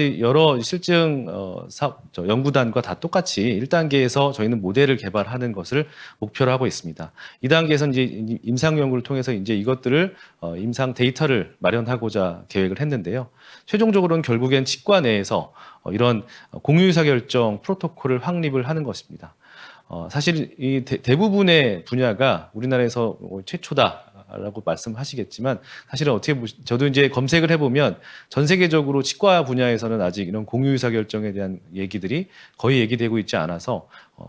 실증 연구단과 다 똑같이 1단계에서 저희는 모델을 개발하는 것을 목표로 하고 있습니다. 2단계에서는 이제 임상 연구를 통해서 이제 이것들을 임상 데이터를 마련하고자 계획을 했는데요. 최종적으로는 결국엔 치과 내에서 이런 공유의사 결정 프로토콜을 확립을 하는 것입니다. 사실 이 대부분의 분야가 우리나라에서 최초다라고 말씀하시겠지만 사실은 저도 이제 검색을 해보면 전 세계적으로 치과 분야에서는 아직 이런 공유의사 결정에 대한 얘기들이 거의 얘기되고 있지 않아서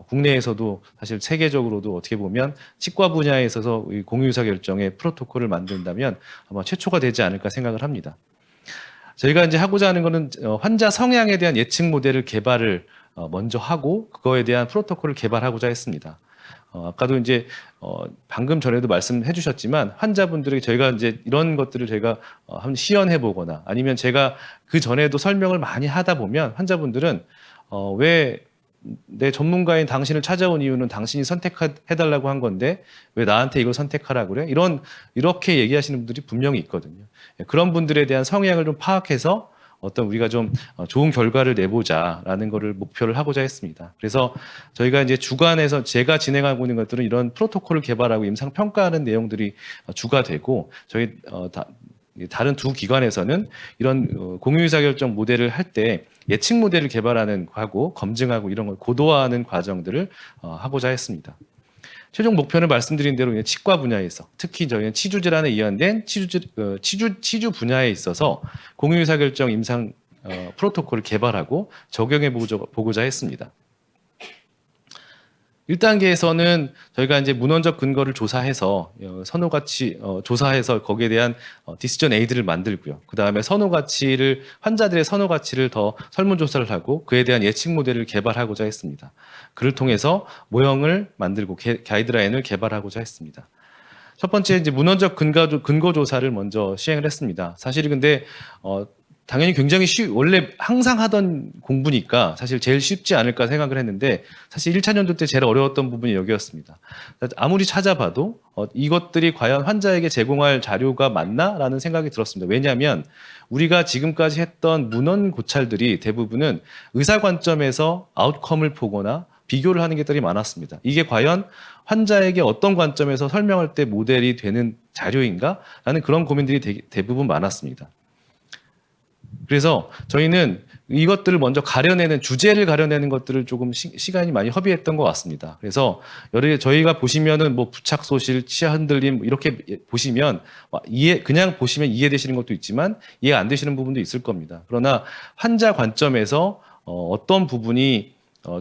국내에서도 사실 세계적으로도 어떻게 보면 치과 분야에 있어서 이 공유의사 결정의 프로토콜을 만든다면 아마 최초가 되지 않을까 생각을 합니다. 저희가 이제 하고자 하는 거는 환자 성향에 대한 예측 모델을 개발을 먼저 하고 그거에 대한 프로토콜을 개발하고자 했습니다. 아까도 이제 방금 전에도 말씀해 주셨지만 환자분들에게 저희가 이제 이런 것들을 저희가 한번 시연해 보거나 아니면 제가 그 전에도 설명을 많이 하다 보면 환자분들은 왜 내 전문가인 당신을 찾아온 이유는 당신이 선택해 달라고 한 건데 왜 나한테 이걸 선택하라고 그래? 이렇게 얘기하시는 분들이 분명히 있거든요. 그런 분들에 대한 성향을 좀 파악해서 어떤 우리가 좀 좋은 결과를 내보자라는 것을 목표를 하고자 했습니다. 그래서 저희가 이제 주관에서 제가 진행하고 있는 것들은 이런 프로토콜을 개발하고 임상 평가하는 내용들이 주가 되고 저희 다른 두 기관에서는 이런 공유의사결정 모델을 할 때 예측 모델을 개발하는 하고 검증하고 이런 걸 고도화하는 과정들을 하고자 했습니다. 최종 목표는 말씀드린 대로 치과 분야에서 특히 저희는 치주 질환에 이완된 치주 분야에 있어서 공유의사결정 임상 프로토콜을 개발하고 적용해 보고자 했습니다. 1단계에서는 저희가 이제 문헌적 근거를 조사해서 조사해서 거기에 대한 디시전 에이드를 만들고요. 그 다음에 환자들의 선호 가치를 더 설문조사를 하고 그에 대한 예측 모델을 개발하고자 했습니다. 그를 통해서 모형을 만들고 가이드라인을 개발하고자 했습니다. 첫 번째 이제 문헌적 근거 조사를 먼저 시행을 했습니다. 사실 근데 당연히 굉장히 원래 항상 하던 공부니까 사실 제일 쉽지 않을까 생각을 했는데 사실 1차 연도 때 제일 어려웠던 부분이 여기였습니다. 아무리 찾아봐도 이것들이 과연 환자에게 제공할 자료가 맞나라는 생각이 들었습니다. 왜냐하면 우리가 지금까지 했던 문헌 고찰들이 대부분은 의사 관점에서 아웃컴을 보거나 비교를 하는 것들이 많았습니다. 이게 과연 환자에게 어떤 관점에서 설명할 때 모델이 되는 자료인가? 라는 그런 고민들이 대부분 많았습니다. 그래서 저희는 이것들을 먼저 주제를 가려내는 것들을 조금 시간이 많이 허비했던 것 같습니다. 그래서 저희가 보시면은 뭐 부착소실, 치아 흔들림 이렇게 보시면 그냥 보시면 이해되시는 것도 있지만 이해 안 되시는 부분도 있을 겁니다. 그러나 환자 관점에서 어떤 부분이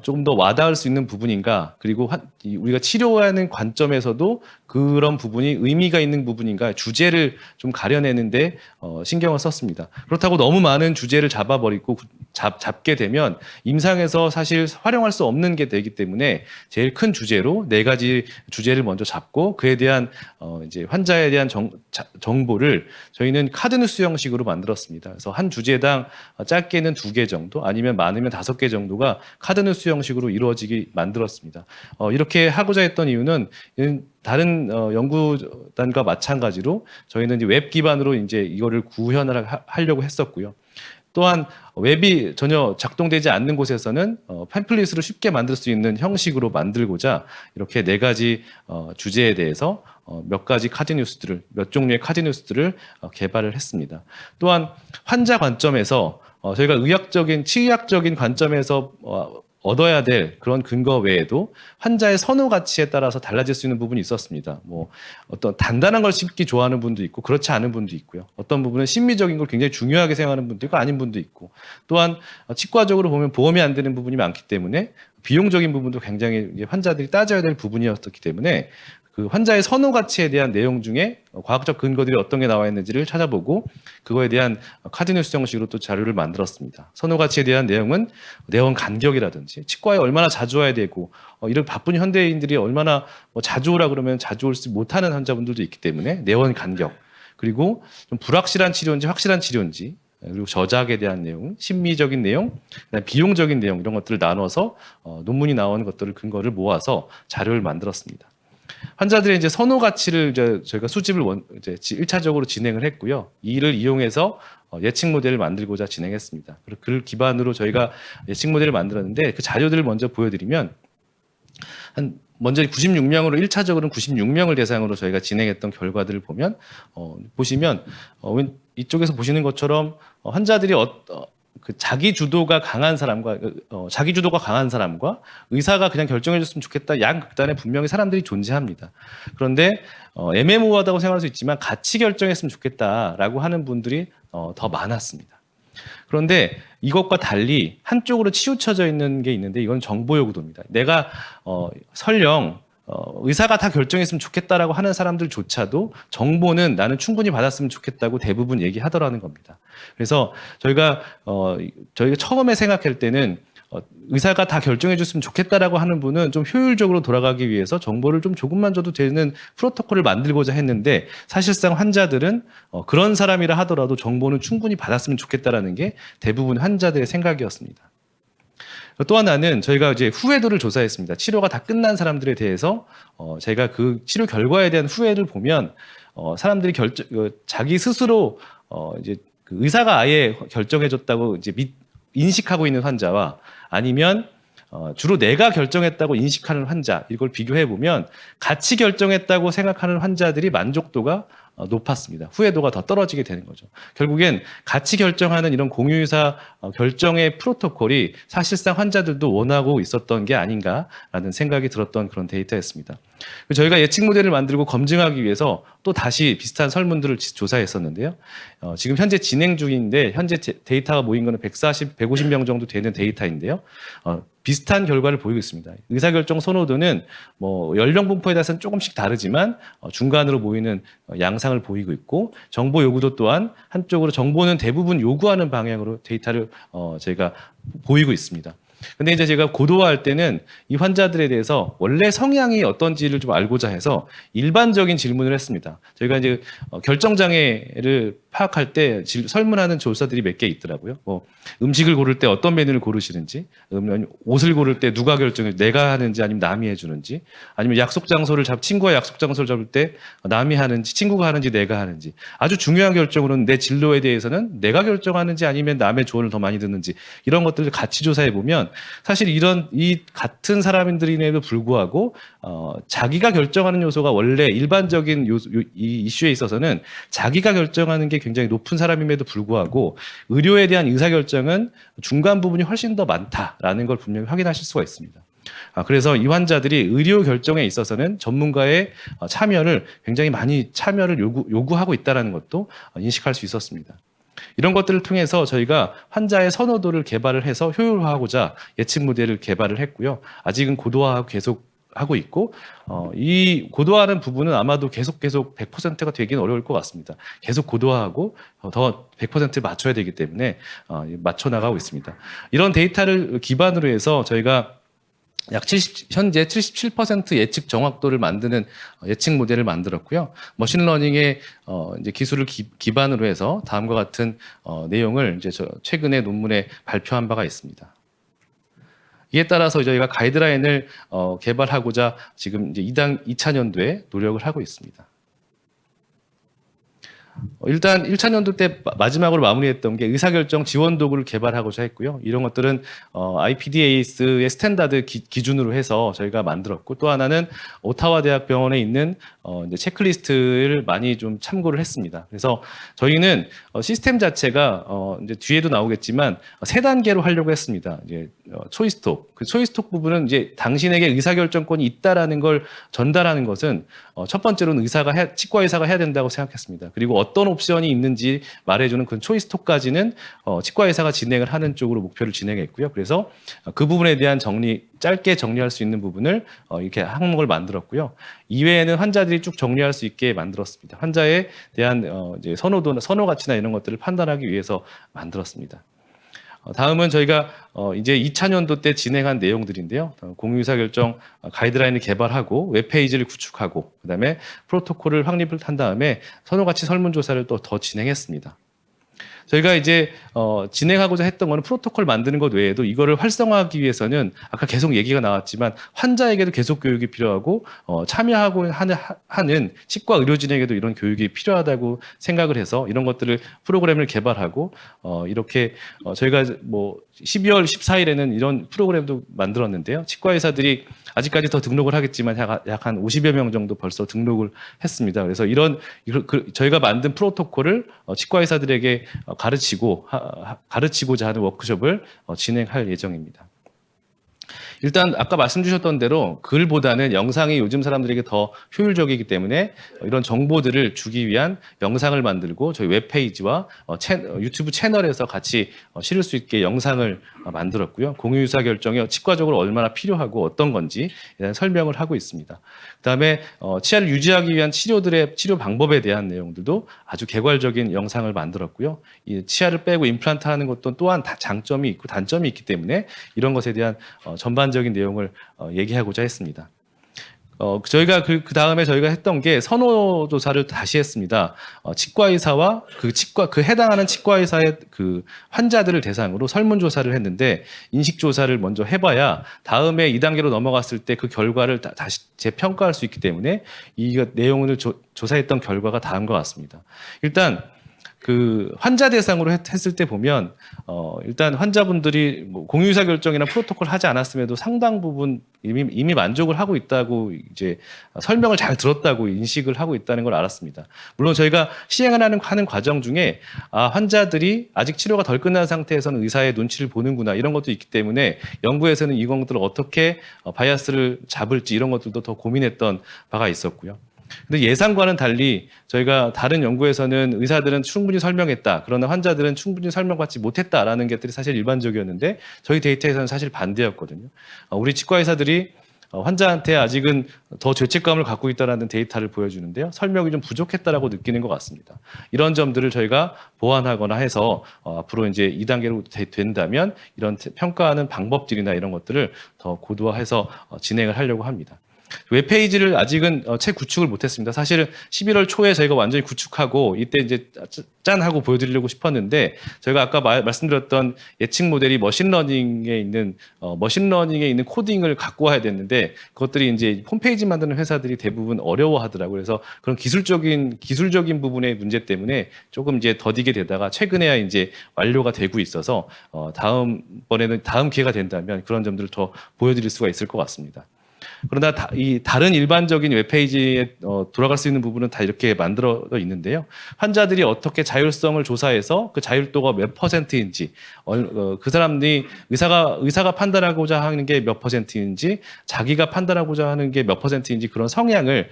조금 더 와닿을 수 있는 부분인가, 그리고 우리가 치료하는 관점에서도 그런 부분이 의미가 있는 부분인가, 주제를 좀 가려내는데 신경을 썼습니다. 그렇다고 너무 많은 주제를 잡아버리고 잡게 되면 임상에서 사실 활용할 수 없는 게 되기 때문에 제일 큰 주제로 4가지 주제를 먼저 잡고 그에 대한 이제 환자에 대한 정보를 저희는 카드뉴스 형식으로 만들었습니다. 그래서 한 주제당 짧게는 2개 정도, 아니면 많으면 5개 정도가 카드뉴스 형식으로 이루어지게 만들었습니다. 이렇게 하고자 했던 이유는 다른 연구단과 마찬가지로 저희는 이제 웹 기반으로 이제 이거를 구현을 하려고 했었고요. 또한 웹이 전혀 작동되지 않는 곳에서는 팸플릿으로 쉽게 만들 수 있는 형식으로 만들고자 이렇게 4가지 주제에 대해서 몇 종류의 카드뉴스들을 개발을 했습니다. 또한 환자 관점에서 저희가 치의학적인 관점에서 얻어야 될 그런 근거 외에도 환자의 선호 가치에 따라서 달라질 수 있는 부분이 있었습니다. 뭐 어떤 단단한 걸 씹기 좋아하는 분도 있고 그렇지 않은 분도 있고요. 어떤 부분은 심미적인 걸 굉장히 중요하게 생각하는 분도 있고 아닌 분도 있고, 또한 치과적으로 보면 보험이 안 되는 부분이 많기 때문에 비용적인 부분도 굉장히 환자들이 따져야 될 부분이었기 때문에 그 환자의 선호 가치에 대한 내용 중에 과학적 근거들이 어떤 게 나와 있는지를 찾아보고 그거에 대한 카드뉴스 형식으로 또 자료를 만들었습니다. 선호 가치에 대한 내용은 내원 간격이라든지 치과에 얼마나 자주 와야 되고 이런 바쁜 현대인들이 얼마나 자주 오라 그러면 자주 올 수 못하는 환자분들도 있기 때문에 내원 간격, 그리고 좀 불확실한 치료인지 확실한 치료인지, 그리고 저작에 대한 내용, 심미적인 내용, 그다음에 비용적인 내용, 이런 것들을 나눠서 논문이 나오는 것들을 근거를 모아서 자료를 만들었습니다. 환자들의 이제 선호 가치를 저희가 수집을 이제 1차적으로 진행을 했고요. 이를 이용해서 예측 모델을 만들고자 진행했습니다. 그리고 그를 기반으로 저희가 예측 모델을 만들었는데 그 자료들을 먼저 보여드리면 먼저 96명으로 1차적으로는 96명을 대상으로 저희가 진행했던 결과들을 보면 보시면 이쪽에서 보시는 것처럼 환자들이 자기 주도가 강한 사람과 의사가 그냥 결정해줬으면 좋겠다 양극단에 분명히 사람들이 존재합니다. 그런데 애매모호하다고 생각할 수 있지만 같이 결정했으면 좋겠다라고 하는 분들이 더 많았습니다. 그런데 이것과 달리 한쪽으로 치우쳐져 있는 게 있는데 이건 정보 요구도입니다. 내가 설령 의사가 다 결정했으면 좋겠다라고 하는 사람들조차도 정보는 나는 충분히 받았으면 좋겠다고 대부분 얘기하더라는 겁니다. 그래서 저희가 처음에 생각할 때는 의사가 다 결정해 줬으면 좋겠다라고 하는 분은 좀 효율적으로 돌아가기 위해서 정보를 좀 조금만 줘도 되는 프로토콜을 만들고자 했는데, 사실상 환자들은 그런 사람이라 하더라도 정보는 충분히 받았으면 좋겠다라는 게 대부분 환자들의 생각이었습니다. 또 하나는 저희가 이제 후회도를 조사했습니다. 치료가 다 끝난 사람들에 대해서 제가 그 치료 결과에 대한 후회를 보면 사람들이 자기 스스로 이제 그 의사가 아예 결정해줬다고 이제 인식하고 있는 환자와 아니면 주로 내가 결정했다고 인식하는 환자, 이걸 비교해 보면 같이 결정했다고 생각하는 환자들이 만족도가 높았습니다. 후회도가 더 떨어지게 되는 거죠. 결국엔 같이 결정하는 이런 공유의사 결정의 프로토콜이 사실상 환자들도 원하고 있었던 게 아닌가라는 생각이 들었던 그런 데이터였습니다. 저희가 예측 모델을 만들고 검증하기 위해서 또 다시 비슷한 설문들을 조사했었는데요. 지금 현재 진행 중인데 현재 데이터가 모인 거는 150명 정도 되는 데이터인데요. 비슷한 결과를 보이고 있습니다. 의사결정 선호도는 뭐 연령 분포에 따라서는 조금씩 다르지만 중간으로 모이는 양상을 보이고 있고, 정보 요구도 또한 한쪽으로 정보는 대부분 요구하는 방향으로 데이터를 저희가 보이고 있습니다. 근데 이제 제가 고도화할 때는 이 환자들에 대해서 원래 성향이 어떤지를 좀 알고자 해서 일반적인 질문을 했습니다. 저희가 이제 결정장애를 파악할 때 설문하는 조사들이 몇 개 있더라고요. 뭐 음식을 고를 때 어떤 메뉴를 고르시는지, 옷을 고를 때 누가 결정을 내가 하는지 아니면 남이 해주는지, 아니면 약속 장소를 친구와 약속 장소를 잡을 때 남이 하는지 친구가 하는지 내가 하는지, 아주 중요한 결정으로는 내 진로에 대해서는 내가 결정하는지 아니면 남의 조언을 더 많이 듣는지 이런 것들을 같이 조사해 보면 사실 이 같은 사람들임에도 불구하고 자기가 결정하는 요소가 원래 일반적인 이 이슈에 있어서는 자기가 결정하는 게 굉장히 높은 사람임에도 불구하고 의료에 대한 의사결정은 중간 부분이 훨씬 더 많다라는 걸 분명히 확인하실 수가 있습니다. 그래서 이 환자들이 의료 결정에 있어서는 전문가의 참여를 굉장히 많이 참여를 요구하고 있다는 것도 인식할 수 있었습니다. 이런 것들을 통해서 저희가 환자의 선호도를 개발을 해서 효율화하고자 예측 모델을 개발을 했고요. 아직은 고도화하고 계속 하고 있고 이 고도화하는 부분은 아마도 계속 100%가 되기는 어려울 것 같습니다. 계속 고도화하고 더 100%를 맞춰야 되기 때문에 맞춰 나가고 있습니다. 이런 데이터를 기반으로 해서 저희가 현재 77% 예측 정확도를 만드는 예측 모델을 만들었고요. 머신러닝의 이제 기술을 기반으로 해서 다음과 같은 내용을 이제 최근에 논문에 발표한 바가 있습니다. 이에 따라서 저희가 가이드라인을 개발하고자 지금 이제 2차 연도에 노력을 하고 있습니다. 일단 1차 연도 때 마지막으로 마무리했던 게 의사결정 지원 도구를 개발하고자 했고요. 이런 것들은 IPDAS의 스탠다드 기준으로 해서 저희가 만들었고, 또 하나는 오타와 대학병원에 있는 이제 체크리스트를 많이 좀 참고를 했습니다. 그래서 저희는 시스템 자체가 이제 뒤에도 나오겠지만 3단계로 하려고 했습니다. 이제 초이스톡, 그 초이스톡 부분은 이제 당신에게 의사결정권이 있다라는 걸 전달하는 것은 첫 번째로는 치과 의사가 해야 된다고 생각했습니다. 그리고 어떤 옵션이 있는지 말해주는 그 초이스톡까지는 치과 의사가 진행을 하는 쪽으로 목표를 진행했고요. 그래서 그 부분에 대한 짧게 정리할 수 있는 부분을 이렇게 항목을 만들었고요. 이외에는 환자들이 쭉 정리할 수 있게 만들었습니다. 환자에 대한 이제 선호 가치나 이런 것들을 판단하기 위해서 만들었습니다. 다음은 저희가 이제 2차 연도 때 진행한 내용들인데요. 공유의사결정 가이드라인을 개발하고 웹페이지를 구축하고 그다음에 프로토콜을 확립을 한 다음에 선호가치 설문조사를 또 더 진행했습니다. 저희가 이제 진행하고자 했던 거는 프로토콜 만드는 것 외에도 이거를 활성화하기 위해서는 아까 계속 얘기가 나왔지만 환자에게도 계속 교육이 필요하고 참여하고 하는 치과 의료진에게도 이런 교육이 필요하다고 생각을 해서 이런 것들을 프로그램을 개발하고 이렇게 저희가 뭐 12월 14일에는 이런 프로그램도 만들었는데요. 치과 의사들이 아직까지 더 등록을 하겠지만 약 한 50여 명 정도 벌써 등록을 했습니다. 그래서 저희가 만든 프로토콜을 치과 의사들에게 가르치고자 하는 워크숍을 진행할 예정입니다. 일단 아까 말씀 주셨던 대로 글보다는 영상이 요즘 사람들에게 더 효율적이기 때문에 이런 정보들을 주기 위한 영상을 만들고 저희 웹페이지와 유튜브 채널에서 같이 실을 수 있게 영상을 만들었고요. 공유의사결정이 치과적으로 얼마나 필요하고 어떤 건지 대한 설명을 하고 있습니다. 그다음에 치아를 유지하기 위한 치료 방법에 대한 내용들도 아주 개괄적인 영상을 만들었고요. 이 치아를 빼고 임플란트 하는 것도 또한 장점이 있고 단점이 있기 때문에 이런 것에 대한 전반적인 내용을 얘기하고자 했습니다. 저희가 그 다음에 저희가 했던 게 선호 조사를 다시 했습니다. 치과 의사와 그 해당하는 치과 의사의 그 환자들을 대상으로 설문 조사를 했는데 인식 조사를 먼저 해봐야 다음에 2단계로 넘어갔을 때 그 결과를 다시 재평가할 수 있기 때문에 이 내용을 조사했던 결과가 다음과 같습니다. 일단 그 환자 대상으로 했을 때 보면 일단 환자분들이 뭐 공유의사 결정이나 프로토콜 하지 않았음에도 상당 부분 이미 만족을 하고 있다고 이제 설명을 잘 들었다고 인식을 하고 있다는 걸 알았습니다. 물론 저희가 시행을 하는 과정 중에 환자들이 아직 치료가 덜 끝난 상태에서는 의사의 눈치를 보는구나 이런 것도 있기 때문에 연구에서는 이 것들을 어떻게 바이아스를 잡을지 이런 것들도 더 고민했던 바가 있었고요. 근데 예상과는 달리 저희가 다른 연구에서는 의사들은 충분히 설명했다. 그러나 환자들은 충분히 설명받지 못했다라는 것들이 사실 일반적이었는데 저희 데이터에서는 사실 반대였거든요. 우리 치과 의사들이 환자한테 아직은 더 죄책감을 갖고 있다는 데이터를 보여주는데요. 설명이 좀 부족했다라고 느끼는 것 같습니다. 이런 점들을 저희가 보완하거나 해서 앞으로 이제 2단계로 된다면 이런 평가하는 방법들이나 이런 것들을 더 고도화해서 진행을 하려고 합니다. 웹페이지를 아직은 채 구축을 못했습니다. 사실은 11월 초에 저희가 완전히 구축하고 이때 이제 짠 하고 보여드리려고 싶었는데 저희가 아까 말씀드렸던 예측 모델이 머신러닝에 있는 코딩을 갖고 와야 됐는데 그것들이 이제 홈페이지 만드는 회사들이 대부분 어려워하더라고요. 그래서 그런 기술적인 부분의 문제 때문에 조금 이제 더디게 되다가 최근에야 이제 완료가 되고 있어서 다음번에는 다음 기회가 된다면 그런 점들을 더 보여드릴 수가 있을 것 같습니다. 그러나 이 다른 일반적인 웹페이지에 돌아갈 수 있는 부분은 다 이렇게 만들어 있는데요. 환자들이 어떻게 자율성을 조사해서 그 자율도가 몇 %인지, 그 사람들이 의사가 판단하고자 하는 게 몇 %인지, 자기가 판단하고자 하는 게 몇 %인지 그런 성향을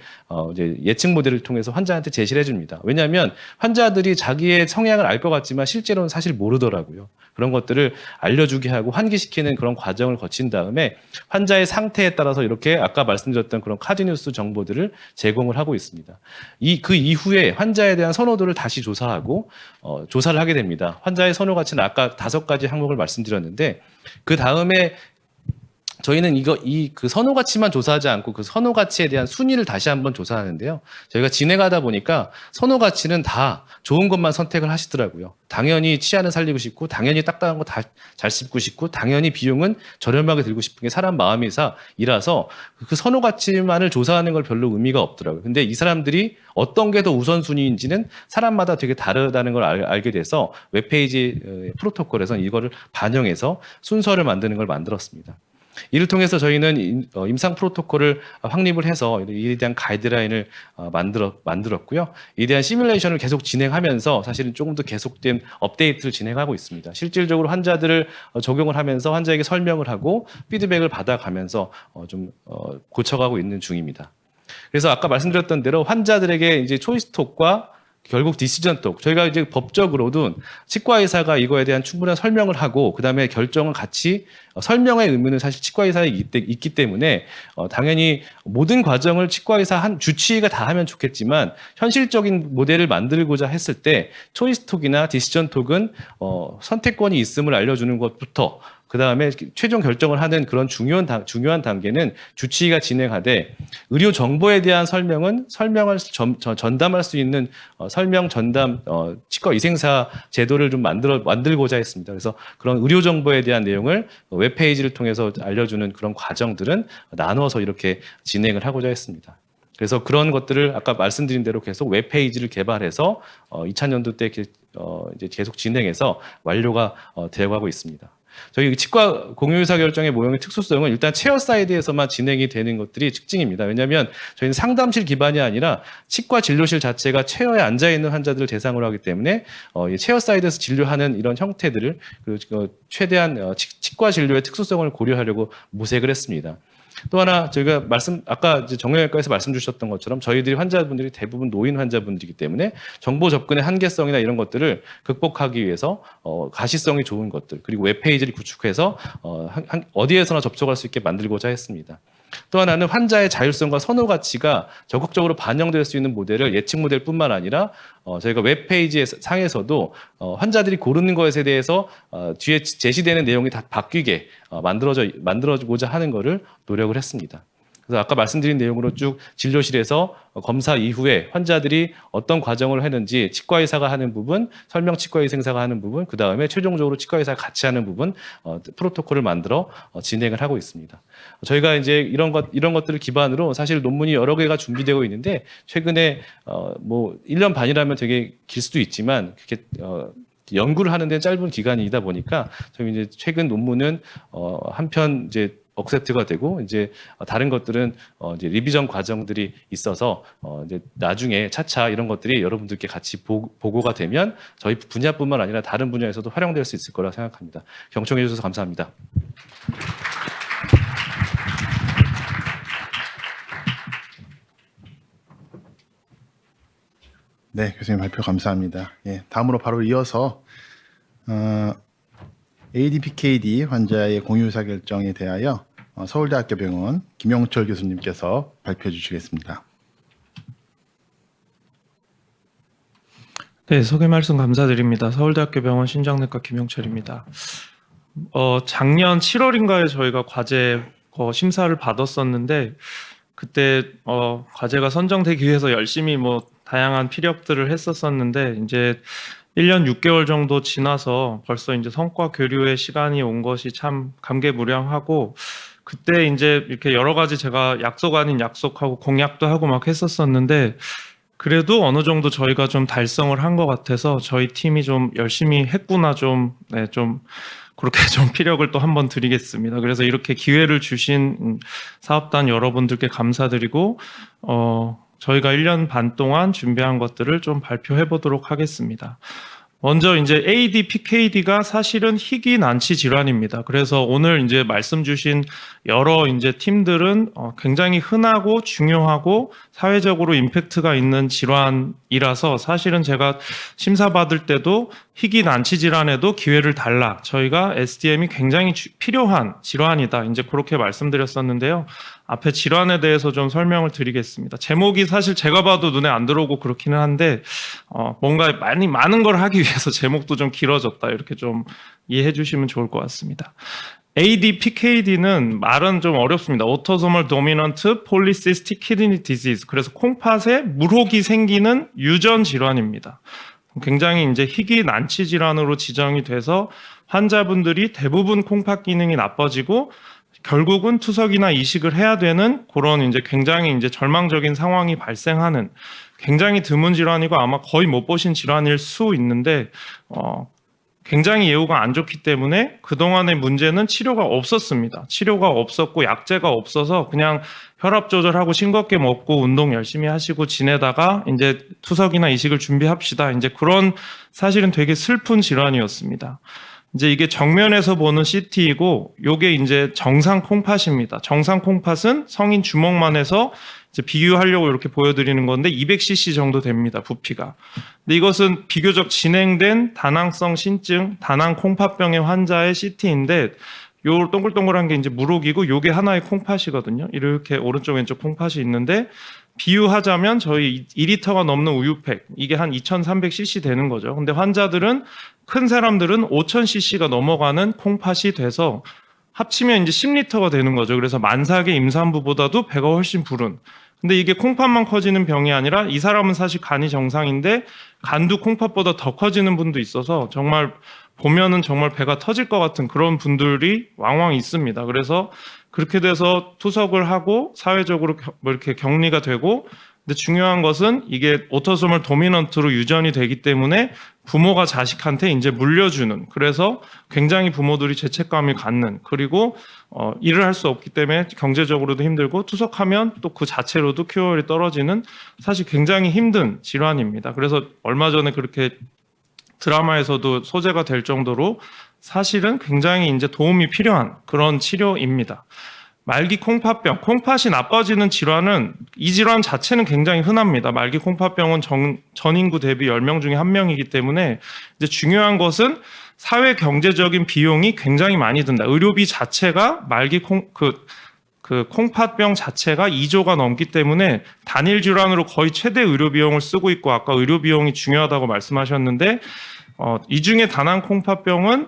이제 예측 모델을 통해서 환자한테 제시를 해줍니다. 왜냐하면 환자들이 자기의 성향을 알 것 같지만 실제로는 사실 모르더라고요. 그런 것들을 알려주게 하고 환기시키는 그런 과정을 거친 다음에 환자의 상태에 따라서 이렇게 아까 말씀드렸던 그런 카드뉴스 정보들을 제공을 하고 있습니다. 그 이후에 환자에 대한 선호도를 다시 조사하고 조사를 하게 됩니다. 환자의 선호 가치는 아까 5가지 항목을 말씀드렸는데 그 다음에 저희는 그 선호 가치만 조사하지 않고 그 선호 가치에 대한 순위를 다시 한번 조사하는데요. 저희가 진행하다 보니까 선호 가치는 다 좋은 것만 선택을 하시더라고요. 당연히 치아는 살리고 싶고, 당연히 딱딱한 거 다 잘 씹고 싶고, 당연히 비용은 저렴하게 들고 싶은 게 사람 마음이라서 그 선호 가치만을 조사하는 걸 별로 의미가 없더라고요. 근데 이 사람들이 어떤 게 더 우선순위인지는 사람마다 되게 다르다는 걸 알게 돼서 웹페이지 프로토콜에서 이거를 반영해서 순서를 만드는 걸 만들었습니다. 이를 통해서 저희는 임상 프로토콜을 확립을 해서 이에 대한 가이드라인을 만들었고요. 이에 대한 시뮬레이션을 계속 진행하면서 사실은 조금 더 계속된 업데이트를 진행하고 있습니다. 실질적으로 환자들을 적용을 하면서 환자에게 설명을 하고 피드백을 받아가면서 좀 고쳐가고 있는 중입니다. 그래서 아까 말씀드렸던 대로 환자들에게 이제 초이스톡과 결국 디시전톡, 저희가 이제 법적으로도 치과의사가 이거에 대한 충분한 설명을 하고 그다음에 결정은 같이 설명의 의무는 사실 치과의사에 있기 때문에 당연히 모든 과정을 치과의사 주치의가 다 하면 좋겠지만 현실적인 모델을 만들고자 했을 때 초이스톡이나 디시전톡은 선택권이 있음을 알려주는 것부터 그 다음에 최종 결정을 하는 그런 중요한 단계는 주치의가 진행하되 의료 정보에 대한 설명을 전담할 수 있는 설명 전담 치과 위생사 제도를 좀 만들고자 했습니다. 그래서 그런 의료 정보에 대한 내용을 웹페이지를 통해서 알려주는 그런 과정들은 나누어서 이렇게 진행을 하고자 했습니다. 그래서 그런 것들을 아까 말씀드린 대로 계속 웹페이지를 개발해서 2000년도 때 이제 계속 진행해서 완료가 되어가고 있습니다. 저희 치과 공유의사결정의 모형의 특수성은 일단 체어 사이드에서만 진행이 되는 것들이 특징입니다. 왜냐하면 저희는 상담실 기반이 아니라 치과 진료실 자체가 체어에 앉아있는 환자들을 대상으로 하기 때문에 체어 사이드에서 진료하는 이런 형태들을 최대한 치과 진료의 특수성을 고려하려고 모색을 했습니다. 또 하나 저희가 아까 이제 정형외과에서 말씀 주셨던 것처럼 저희들이 환자분들이 대부분 노인 환자분들이기 때문에 정보 접근의 한계성이나 이런 것들을 극복하기 위해서 가시성이 좋은 것들 그리고 웹페이지를 구축해서 어디에서나 접촉할 수 있게 만들고자 했습니다. 또 하나는 환자의 자율성과 선호 가치가 적극적으로 반영될 수 있는 모델을 예측 모델뿐만 아니라 저희가 웹페이지 상에서도 환자들이 고르는 것에 대해서 뒤에 제시되는 내용이 다 바뀌게 만들어고자 하는 것을 노력을 했습니다. 그래서 아까 말씀드린 내용으로 쭉 진료실에서 검사 이후에 환자들이 어떤 과정을 했는지 치과의사가 하는 부분, 설명 치과의생사가 하는 부분, 그 다음에 최종적으로 치과의사가 같이 하는 부분 프로토콜을 만들어 진행을 하고 있습니다. 저희가 이제 이런 것들을 기반으로 사실 논문이 여러 개가 준비되고 있는데 최근에 뭐 1년 반이라면 되게 길 수도 있지만 그렇게 연구를 하는 데 짧은 기간이다 보니까 저희 이제 최근 논문은 한편 이제 억셉트가 되고 이제 다른 것들은 이제 리비전 과정들이 있어서 이제 나중에 차차 이런 것들이 여러분들께 같이 보고가 되면 저희 분야뿐만 아니라 다른 분야에서도 활용될 수 있을 거라 생각합니다. 경청해 주셔서 감사합니다. 네, 교수님 발표 감사합니다. 예, 다음으로 바로 이어서 ADPKD 환자의 공유의사결정에 대하여 서울대학교 병원 김영철 교수님께서 발표해 주시겠습니다. 네, 소개 말씀 감사드립니다. 서울대학교 병원 신장내과 김영철입니다. 작년 7월인가에 저희가 과제 심사를 받았었는데 그때 과제가 선정되기 위해서 열심히 뭐 다양한 피력들을 했었었는데 이제 1년 6개월 정도 지나서 벌써 이제 성과 교류의 시간이 온 것이 참 감개무량하고 그때 이제 이렇게 여러 가지 제가 약속 아닌 약속하고 공약도 하고 막 했었었는데 그래도 어느 정도 저희가 좀 달성을 한 것 같아서 저희 팀이 좀 열심히 했구나 좀 그렇게 좀 피력을 또 한번 드리겠습니다. 그래서 이렇게 기회를 주신 사업단 여러분들께 감사드리고 저희가 1년 반 동안 준비한 것들을 좀 발표해 보도록 하겠습니다. 먼저 이제 AD, PKD가 사실은 희귀 난치 질환입니다. 그래서 오늘 이제 말씀 주신 여러 이제 팀들은 굉장히 흔하고 중요하고 사회적으로 임팩트가 있는 질환이라서 사실은 제가 심사 받을 때도 희귀 난치 질환에도 기회를 달라. 저희가 SDM이 굉장히 필요한 질환이다. 이제 그렇게 말씀드렸었는데요. 앞에 질환에 대해서 좀 설명을 드리겠습니다. 제목이 사실 제가 봐도 눈에 안 들어오고 그렇기는 한데 뭔가 많은 걸 하기 위해서 제목도 좀 길어졌다. 이렇게 좀 이해해 주시면 좋을 것 같습니다. AD, PKD는 말은 좀 어렵습니다. Autosomal Dominant Polycystic Kidney Disease. 그래서 콩팥에 물혹이 생기는 유전 질환입니다. 굉장히 이제 희귀 난치 질환으로 지정이 돼서 환자분들이 대부분 콩팥 기능이 나빠지고 결국은 투석이나 이식을 해야 되는 그런 이제 굉장히 이제 절망적인 상황이 발생하는 굉장히 드문 질환이고 아마 거의 못 보신 질환일 수 있는데 굉장히 예후가 안 좋기 때문에 그동안의 문제는 치료가 없었습니다. 치료가 없었고 약제가 없어서 그냥 혈압 조절하고 싱겁게 먹고 운동 열심히 하시고 지내다가 이제 투석이나 이식을 준비합시다. 이제 그런 사실은 되게 슬픈 질환이었습니다. 이제 이게 정면에서 보는 CT이고 요게 이제 정상 콩팥입니다. 정상 콩팥은 성인 주먹만 해서 이제 비교하려고 이렇게 보여드리는 건데 200cc 정도 됩니다. 부피가. 근데 이것은 비교적 진행된 다낭성 신증, 다낭 콩팥병의 환자의 CT인데 요 동글동글한 게 이제 물혹이고 요게 하나의 콩팥이거든요. 이렇게 오른쪽 왼쪽 콩팥이 있는데 비유하자면 저희 2리터가 넘는 우유팩 이게 한 2300cc 되는 거죠. 근데 환자들은 큰 사람들은 5000cc가 넘어가는 콩팥이 돼서 합치면 이제 10리터가 되는 거죠. 그래서 만삭의 임산부보다도 배가 훨씬 부른. 근데 이게 콩팥만 커지는 병이 아니라 이 사람은 사실 간이 정상인데 간도 콩팥보다 더 커지는 분도 있어서 정말 보면은 정말 배가 터질 것 같은 그런 분들이 왕왕 있습니다. 그래서 그렇게 돼서 투석을 하고 사회적으로 뭐 이렇게 격리가 되고 근데 중요한 것은 이게 오토소멀 도미넌트로 유전이 되기 때문에 부모가 자식한테 이제 물려주는 그래서 굉장히 부모들이 죄책감을 갖는 그리고 일을 할 수 없기 때문에 경제적으로도 힘들고 투석하면 또 그 자체로도 큐어율이 떨어지는 사실 굉장히 힘든 질환입니다. 그래서 얼마 전에 그렇게 드라마에서도 소재가 될 정도로 사실은 굉장히 이제 도움이 필요한 그런 치료입니다. 말기 콩팥병, 콩팥이 나빠지는 질환은 이 질환 자체는 굉장히 흔합니다. 말기 콩팥병은 전 인구 대비 10명 중에 1명이기 때문에 이제 중요한 것은 사회 경제적인 비용이 굉장히 많이 든다. 의료비 자체가 말기 콩팥병 자체가 2조가 넘기 때문에 단일 질환으로 거의 최대 의료 비용을 쓰고 있고 아까 의료 비용이 중요하다고 말씀하셨는데 이 중에 다낭 콩팥병은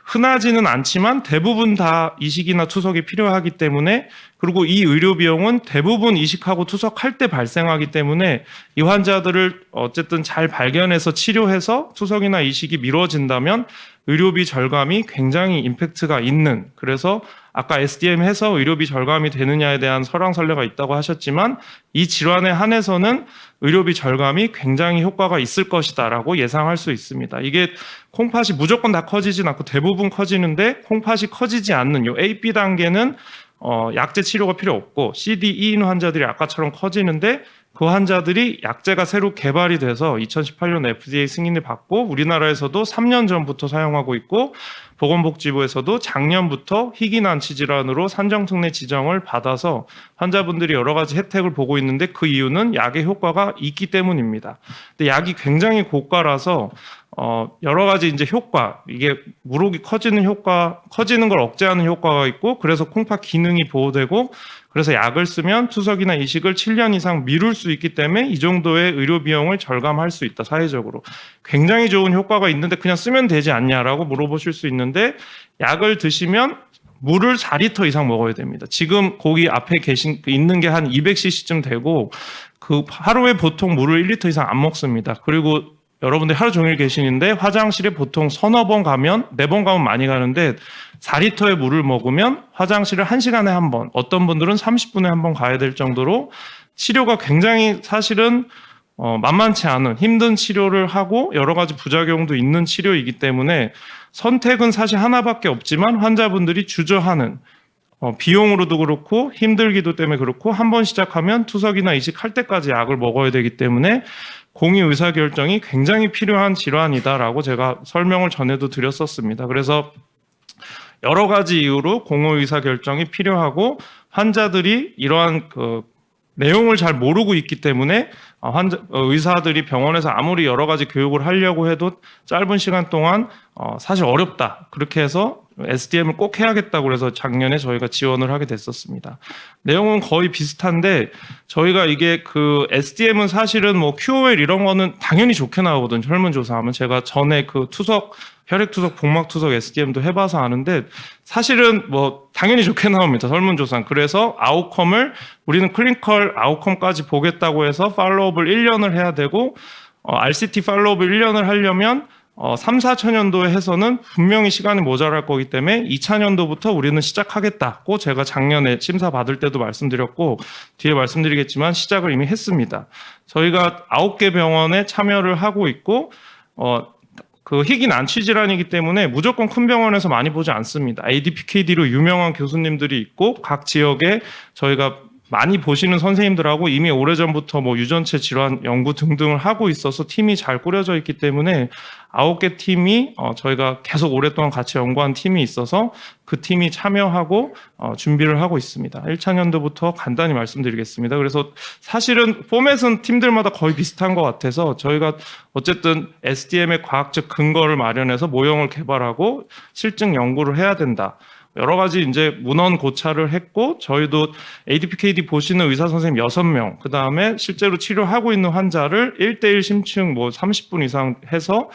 흔하지는 않지만 대부분 다 이식이나 투석이 필요하기 때문에 그리고 이 의료 비용은 대부분 이식하고 투석할 때 발생하기 때문에 이 환자들을 어쨌든 잘 발견해서 치료해서 투석이나 이식이 미뤄진다면 의료비 절감이 굉장히 임팩트가 있는 그래서 아까 SDM 해서 의료비 절감이 되느냐에 대한 설왕설래가 있다고 하셨지만 이 질환에 한해서는 의료비 절감이 굉장히 효과가 있을 것이다라고 예상할 수 있습니다. 이게 콩팥이 무조건 다 커지진 않고 대부분 커지는데 콩팥이 커지지 않는 요 AB 단계는 약제 치료가 필요 없고 CD, E인 환자들이 아까처럼 커지는데 그 환자들이 약제가 새로 개발이 돼서 2018년 FDA 승인을 받고 우리나라에서도 3년 전부터 사용하고 있고 보건복지부에서도 작년부터 희귀난치 질환으로 산정특례 지정을 받아서 환자분들이 여러 가지 혜택을 보고 있는데 그 이유는 약의 효과가 있기 때문입니다. 근데 약이 굉장히 고가라서 여러 가지 이제 효과, 이게 무록이 커지는 효과, 커지는 걸 억제하는 효과가 있고, 그래서 콩팥 기능이 보호되고, 그래서 약을 쓰면 투석이나 이식을 7년 이상 미룰 수 있기 때문에 이 정도의 의료 비용을 절감할 수 있다, 사회적으로. 굉장히 좋은 효과가 있는데 그냥 쓰면 되지 않냐라고 물어보실 수 있는데, 약을 드시면 물을 4리터 이상 먹어야 됩니다. 지금 거기 앞에 있는 게 한 200cc쯤 되고, 그 하루에 보통 물을 1리터 이상 안 먹습니다. 그리고 여러분들 하루 종일 계시는데 화장실에 보통 서너 번 가면, 4번 가면 많이 가는데 4리터의 물을 먹으면 화장실을 1시간에 한 번, 어떤 분들은 30분에 한 번 가야 될 정도로 치료가 굉장히 사실은 만만치 않은 힘든 치료를 하고 여러 가지 부작용도 있는 치료이기 때문에 선택은 사실 하나밖에 없지만 환자분들이 주저하는, 비용으로도 그렇고 힘들기도 때문에 그렇고 한 번 시작하면 투석이나 이식할 때까지 약을 먹어야 되기 때문에 공의 의사결정이 굉장히 필요한 질환이다라고 제가 설명을 전에도 드렸었습니다. 그래서 여러 가지 이유로 공의 의사결정이 필요하고 환자들이 이러한 내용을 잘 모르고 있기 때문에 의사들이 병원에서 아무리 여러 가지 교육을 하려고 해도 짧은 시간 동안 사실 어렵다. 그렇게 해서 SDM을 꼭 해야겠다고 그래서 작년에 저희가 지원을 하게 됐었습니다. 내용은 거의 비슷한데 저희가 이게 SDM은 사실은 뭐 QOL 이런 거는 당연히 좋게 나오거든요. 설문조사하면. 제가 전에 혈액투석, 복막투석 SDM도 해봐서 아는데 사실은 뭐 당연히 좋게 나옵니다. 설문조사는. 그래서 아웃컴을 우리는 클리니컬 아웃컴까지 보겠다고 해서 팔로우업을 1년을 해야 되고 RCT 팔로우업을 1년을 하려면 3, 4차년도에 해서는 분명히 시간이 모자랄 거기 때문에 2차년도부터 우리는 시작하겠다고 제가 작년에 심사 받을 때도 말씀드렸고 뒤에 말씀드리겠지만 시작을 이미 했습니다. 저희가 9개 병원에 참여를 하고 있고 희귀 난치 질환이기 때문에 무조건 큰 병원에서 많이 보지 않습니다. ADPKD로 유명한 교수님들이 있고 각 지역에 저희가 많이 보시는 선생님들하고 이미 오래전부터 뭐 유전체 질환 연구 등등을 하고 있어서 팀이 잘 꾸려져 있기 때문에 9개 팀이 저희가 계속 오랫동안 같이 연구한 팀이 있어서 그 팀이 참여하고 준비를 하고 있습니다. 1차년도부터 간단히 말씀드리겠습니다. 그래서 사실은 포맷은 팀들마다 거의 비슷한 것 같아서 저희가 어쨌든 SDM의 과학적 근거를 마련해서 모형을 개발하고 실증 연구를 해야 된다. 여러 가지 이제 문헌 고찰을 했고 저희도 ADPKD 보시는 의사 선생님 6명, 그 다음에 실제로 치료하고 있는 환자를 1대1 심층 뭐 30분 이상 해서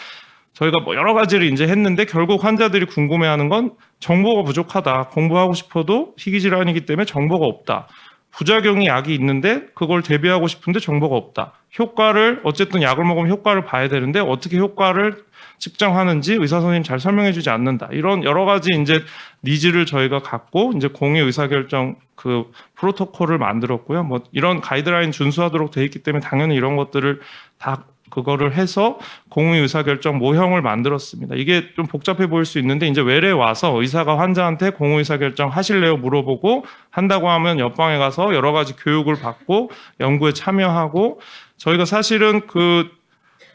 저희가 뭐 여러 가지를 이제 했는데 결국 환자들이 궁금해하는 건 정보가 부족하다. 공부하고 싶어도 희귀 질환이기 때문에 정보가 없다. 부작용이 약이 있는데 그걸 대비하고 싶은데 정보가 없다. 효과를 어쨌든 약을 먹으면 효과를 봐야 되는데 어떻게 효과를 측정하는지 의사 선생님 잘 설명해 주지 않는다. 이런 여러 가지 이제 니즈를 저희가 갖고 이제 공의 의사결정 프로토콜을 만들었고요. 뭐 이런 가이드라인 준수하도록 돼 있기 때문에 당연히 이런 것들을 다 그거를 해서 공의 의사결정 모형을 만들었습니다. 이게 좀 복잡해 보일 수 있는데 이제 외래 와서 의사가 환자한테 공의 의사결정 하실래요 물어보고 한다고 하면 옆방에 가서 여러 가지 교육을 받고 연구에 참여하고 저희가 사실은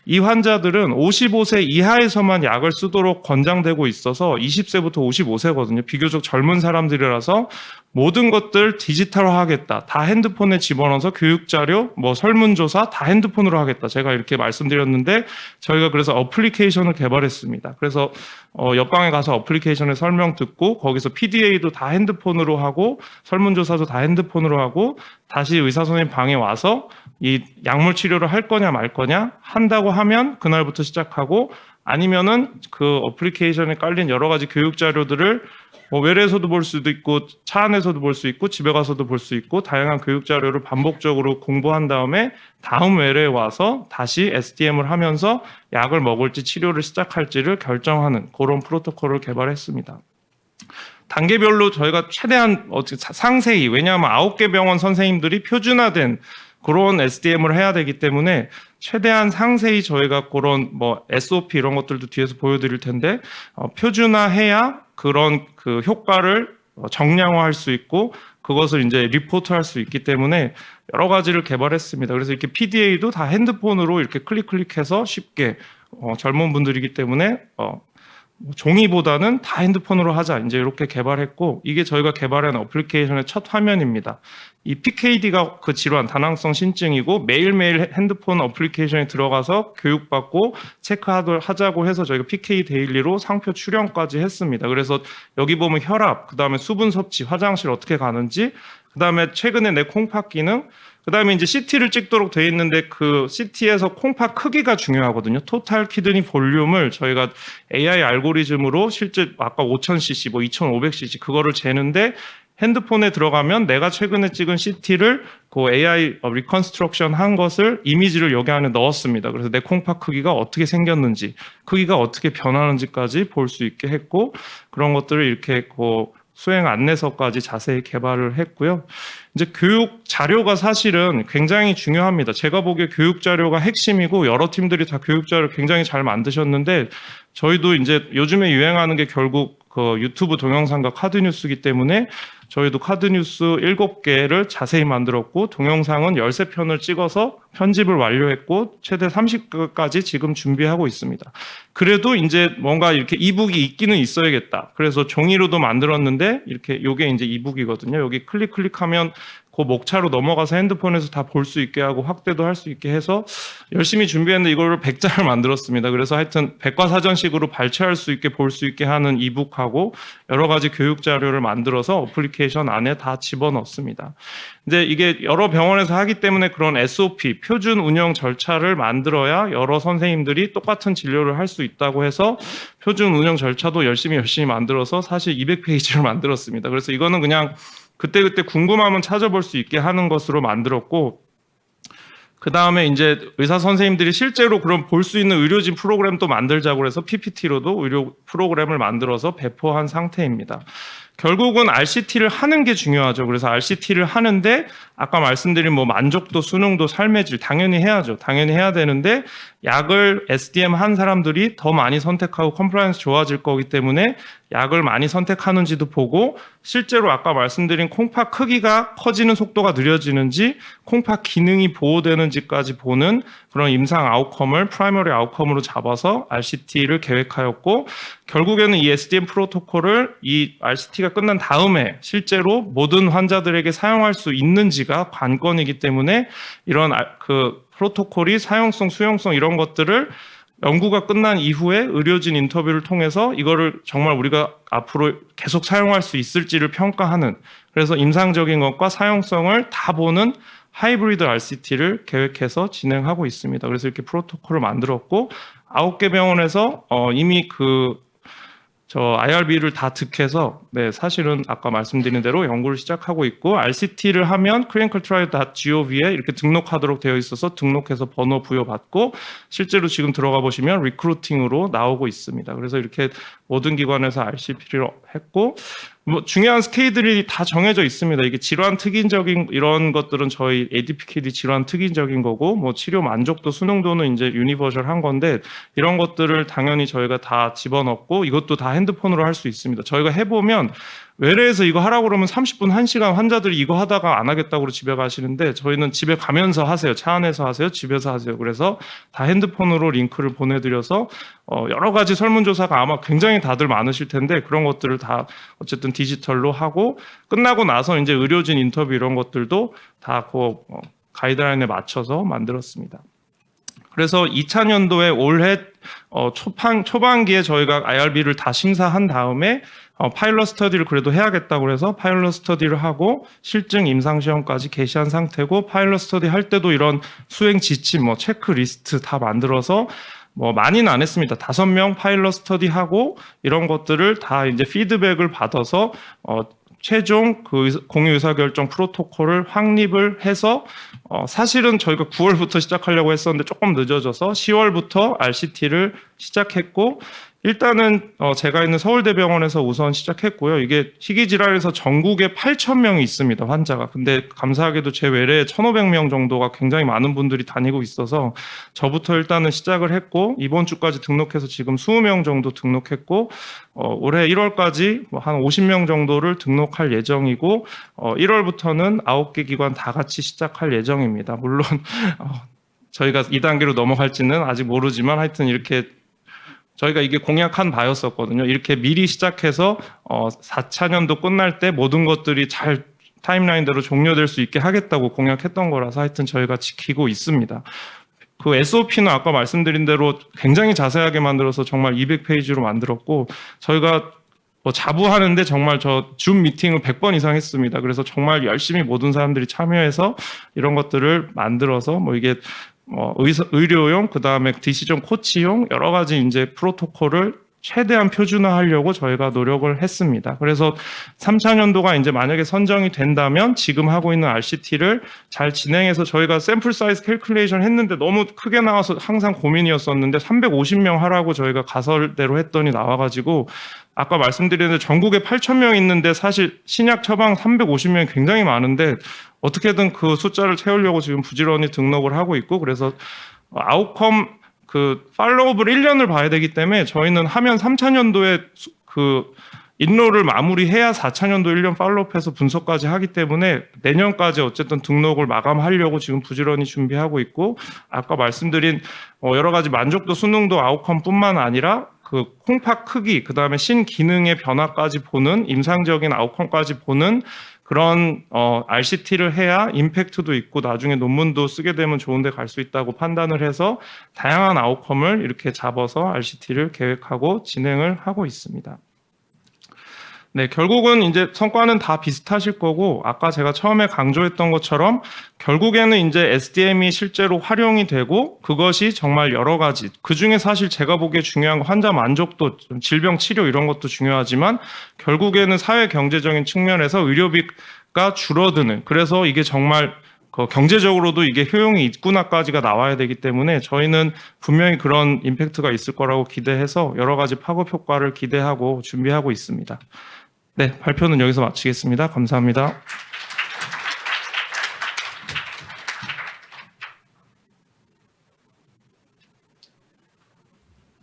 이 환자들은 55세 이하에서만 약을 쓰도록 권장되고 있어서 20세부터 55세거든요. 비교적 젊은 사람들이라서 모든 것들 디지털화 하겠다. 다 핸드폰에 집어넣어서 교육자료, 뭐 설문조사 다 핸드폰으로 하겠다. 제가 이렇게 말씀드렸는데 저희가 그래서 어플리케이션을 개발했습니다. 그래서 옆방에 가서 어플리케이션에 설명 듣고 거기서 PDA도 다 핸드폰으로 하고 설문조사도 다 핸드폰으로 하고 다시 의사 선생님 방에 와서 이 약물 치료를 할 거냐 말 거냐 한다고 하면 그날부터 시작하고 아니면은 그 어플리케이션에 깔린 여러 가지 교육 자료들을 뭐 외래에서도 볼 수도 있고 차 안에서도 볼 수 있고 집에 가서도 볼 수 있고 다양한 교육 자료를 반복적으로 공부한 다음에 다음 외래에 와서 다시 SDM을 하면서 약을 먹을지 치료를 시작할지를 결정하는 그런 프로토콜을 개발했습니다. 단계별로 저희가 최대한 상세히 왜냐하면 9개 병원 선생님들이 표준화된 그런 SDM을 해야 되기 때문에 최대한 상세히 저희가 그런 뭐 SOP 이런 것들도 뒤에서 보여드릴 텐데 표준화해야 그런 효과를 정량화할 수 있고 그것을 이제 리포트할 수 있기 때문에 여러 가지를 개발했습니다. 그래서 이렇게 PDA도 다 핸드폰으로 이렇게 클릭해서 쉽게 젊은 분들이기 때문에 종이보다는 다 핸드폰으로 하자 이제 이렇게 개발했고 이게 저희가 개발한 어플리케이션의 첫 화면입니다. 이 PKD가 그 질환 다낭성 신증이고 매일매일 핸드폰 어플리케이션에 들어가서 교육받고 체크하자고 해서 저희가 PK 데일리로 상표 출연까지 했습니다. 그래서 여기 보면 혈압, 그다음에 수분 섭취, 화장실 어떻게 가는지, 그다음에 최근에 내 콩팥 기능, 그다음에 이제 CT를 찍도록 돼 있는데 그 CT에서 콩팥 크기가 중요하거든요. 토탈 키드니 볼륨을 저희가 AI 알고리즘으로 실제 아까 5000cc, 뭐 2500cc 그거를 재는데 핸드폰에 들어가면 내가 최근에 찍은 CT를 그 AI 리컨스트럭션 한 것을 이미지를 여기 안에 넣었습니다. 그래서 내 콩팥 크기가 어떻게 생겼는지, 크기가 어떻게 변하는지까지 볼 수 있게 했고 그런 것들을 이렇게 그 수행 안내서까지 자세히 개발을 했고요. 이제 교육 자료가 사실은 굉장히 중요합니다. 제가 보기에 교육 자료가 핵심이고 여러 팀들이 다 교육 자료를 굉장히 잘 만드셨는데 저희도 이제 요즘에 유행하는 게 결국 그 유튜브 동영상과 카드 뉴스이기 때문에 저희도 카드 뉴스 7개를 자세히 만들었고 동영상은 13편을 찍어서 편집을 완료했고 최대 30까지 지금 준비하고 있습니다. 그래도 이제 뭔가 이렇게 이북이 있기는 있어야겠다. 그래서 종이로도 만들었는데 이렇게 요게 이제 이북이거든요. 여기 클릭하면 그 목차로 넘어가서 핸드폰에서 다 볼 수 있게 하고 확대도 할 수 있게 해서 열심히 준비했는데 이거를 100장을 만들었습니다. 그래서 하여튼 백과사전식으로 발췌할 수 있게 볼 수 있게 하는 이북하고 여러 가지 교육 자료를 만들어서 어플리케이션 안에 다 집어넣습니다. 이제 이게 여러 병원에서 하기 때문에 그런 SOP, 표준 운영 절차를 만들어야 여러 선생님들이 똑같은 진료를 할 수 있다고 해서 표준 운영 절차도 열심히 만들어서 사실 200페이지를 만들었습니다. 그래서 이거는 그냥 그때그때 궁금하면 찾아볼 수 있게 하는 것으로 만들었고 그 다음에 이제 의사 선생님들이 실제로 그럼 볼 수 있는 의료진 프로그램도 만들자고 해서 PPT로도 의료 프로그램을 만들어서 배포한 상태입니다. 결국은 RCT를 하는 게 중요하죠. 그래서 RCT를 하는데 아까 말씀드린 뭐 만족도, 수능도, 삶의 질 당연히 해야죠. 당연히 해야 되는데 약을 SDM 한 사람들이 더 많이 선택하고 컴플라이언스 좋아질 거기 때문에 약을 많이 선택하는지도 보고 실제로 아까 말씀드린 콩팥 크기가 커지는 속도가 느려지는지 콩팥 기능이 보호되는지까지 보는 그런 임상 아웃컴을 프라이머리 아웃컴으로 잡아서 RCT를 계획하였고 결국에는 이 SDM 프로토콜을 이 RCT가 끝난 다음에 실제로 모든 환자들에게 사용할 수 있는지가 관건이기 때문에 이런 그 프로토콜이 사용성, 수용성 이런 것들을 연구가 끝난 이후에 의료진 인터뷰를 통해서 이거를 정말 우리가 앞으로 계속 사용할 수 있을지를 평가하는 그래서 임상적인 것과 사용성을 다 보는 하이브리드 RCT를 계획해서 진행하고 있습니다. 그래서 이렇게 프로토콜을 만들었고 9개 병원에서 이미 IRB를 다 득해서 사실은 아까 말씀드린 대로 연구를 시작하고 있고 RCT를 하면 clinicaltrial.gov에 이렇게 등록하도록 되어 있어서 등록해서 번호 부여받고 실제로 지금 들어가 보시면 리크루팅으로 나오고 있습니다. 그래서 이렇게 모든 기관에서 RCT를 했고 뭐 중요한 스케일들이 다 정해져 있습니다. 이게 질환 특인적인 이런 것들은 저희 ADPKD 질환 특인적인 거고 뭐 치료 만족도, 수능도는 이제 유니버셜한 건데 이런 것들을 당연히 저희가 다 집어넣고 이것도 다 핸드폰으로 할 수 있습니다. 저희가 해보면 외래에서 이거 하라고 그러면 30분, 1시간 환자들이 이거 하다가 안 하겠다고 집에 가시는데 저희는 집에 가면서 하세요. 차 안에서 하세요. 집에서 하세요. 그래서 다 핸드폰으로 링크를 보내드려서 여러 가지 설문조사가 아마 굉장히 다들 많으실 텐데 그런 것들을 다 어쨌든 디지털로 하고 끝나고 나서 이제 의료진 인터뷰 이런 것들도 다 그 가이드라인에 맞춰서 만들었습니다. 그래서 2000년도에 올해 초반기에 저희가 IRB를 다 심사한 다음에 파일럿 스터디를 그래도 해야겠다고 해서 파일럿 스터디를 하고 실증 임상시험까지 개시한 상태고 파일럿 스터디 할 때도 이런 수행 지침, 뭐 체크리스트 다 만들어서 뭐 많이는 안 했습니다. 5명 파일럿 스터디 하고 이런 것들을 다 이제 피드백을 받아서 최종 그 공유 의사결정 프로토콜을 확립을 해서 사실은 저희가 9월부터 시작하려고 했었는데 조금 늦어져서 10월부터 RCT를 시작했고 일단은 제가 있는 서울대병원에서 우선 시작했고요. 이게 희귀질환에서 전국에 8,000명이 있습니다. 환자가. 근데 감사하게도 제 외래에 1,500명 정도가 굉장히 많은 분들이 다니고 있어서 저부터 일단은 시작을 했고 이번 주까지 등록해서 지금 20명 정도 등록했고 올해 1월까지 한 50명 정도를 등록할 예정이고 1월부터는 9개 기관 다 같이 시작할 예정입니다. 물론 저희가 2단계로 넘어갈지는 아직 모르지만 하여튼 이렇게 저희가 이게 공약한 바였었거든요. 이렇게 미리 시작해서 4차년도 끝날 때 모든 것들이 잘 타임라인대로 종료될 수 있게 하겠다고 공약했던 거라서 하여튼 저희가 지키고 있습니다. 그 SOP는 아까 말씀드린 대로 굉장히 자세하게 만들어서 정말 200페이지로 만들었고 저희가 자부하는데 정말 저 줌 미팅을 100번 이상 했습니다. 그래서 정말 열심히 모든 사람들이 참여해서 이런 것들을 만들어서 이게 의료용, 그 다음에 디시전 코치용 여러 가지 이제 프로토콜을 최대한 표준화하려고 저희가 노력을 했습니다. 그래서 3차년도가 이제 만약에 선정이 된다면 지금 하고 있는 RCT를 잘 진행해서 저희가 샘플 사이즈 캘큘레이션 했는데 너무 크게 나와서 항상 고민이었었는데 350명 하라고 저희가 가설대로 했더니 나와가지고 아까 말씀드렸는데 전국에 8,000명 있는데 사실 신약 처방 350명이 굉장히 많은데 어떻게든 그 숫자를 채우려고 지금 부지런히 등록을 하고 있고 그래서 아웃컴 그 팔로우업을 1년을 봐야 되기 때문에 저희는 하면 3차년도에 그 인로를 마무리해야 4차년도 1년 팔로우업해서 분석까지 하기 때문에 내년까지 어쨌든 등록을 마감하려고 지금 부지런히 준비하고 있고 아까 말씀드린 여러 가지 만족도 수능도 아웃컴뿐만 아니라 그 콩팥 크기 그다음에 신기능의 변화까지 보는 임상적인 아웃컴까지 보는 그런 RCT를 해야 임팩트도 있고 나중에 논문도 쓰게 되면 좋은 데 갈 수 있다고 판단을 해서 다양한 아웃컴을 이렇게 잡아서 RCT를 계획하고 진행을 하고 있습니다. 네, 결국은 이제 성과는 다 비슷하실 거고 아까 제가 처음에 강조했던 것처럼 결국에는 이제 SDM이 실제로 활용이 되고 그것이 정말 여러 가지 그중에 사실 제가 보기에 중요한 건 환자 만족도, 질병 치료 이런 것도 중요하지만 결국에는 사회 경제적인 측면에서 의료비가 줄어드는 그래서 이게 정말 경제적으로도 이게 효용이 있구나까지가 나와야 되기 때문에 저희는 분명히 그런 임팩트가 있을 거라고 기대해서 여러 가지 파급 효과를 기대하고 준비하고 있습니다. 네, 발표는 여기서 마치겠습니다. 감사합니다.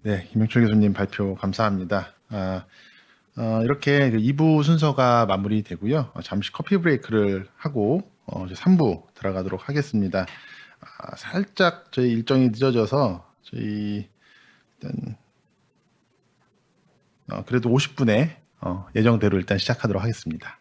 네, 김영철 교수님 발표 감사합니다. 이렇게 2부 순서가 마무리되고요. 잠시 커피 브레이크를 하고 이제 3부 들어가도록 하겠습니다. 살짝 저희 일정이 늦어져서 저희 일단 그래도 50분에 예정대로 일단 시작하도록 하겠습니다.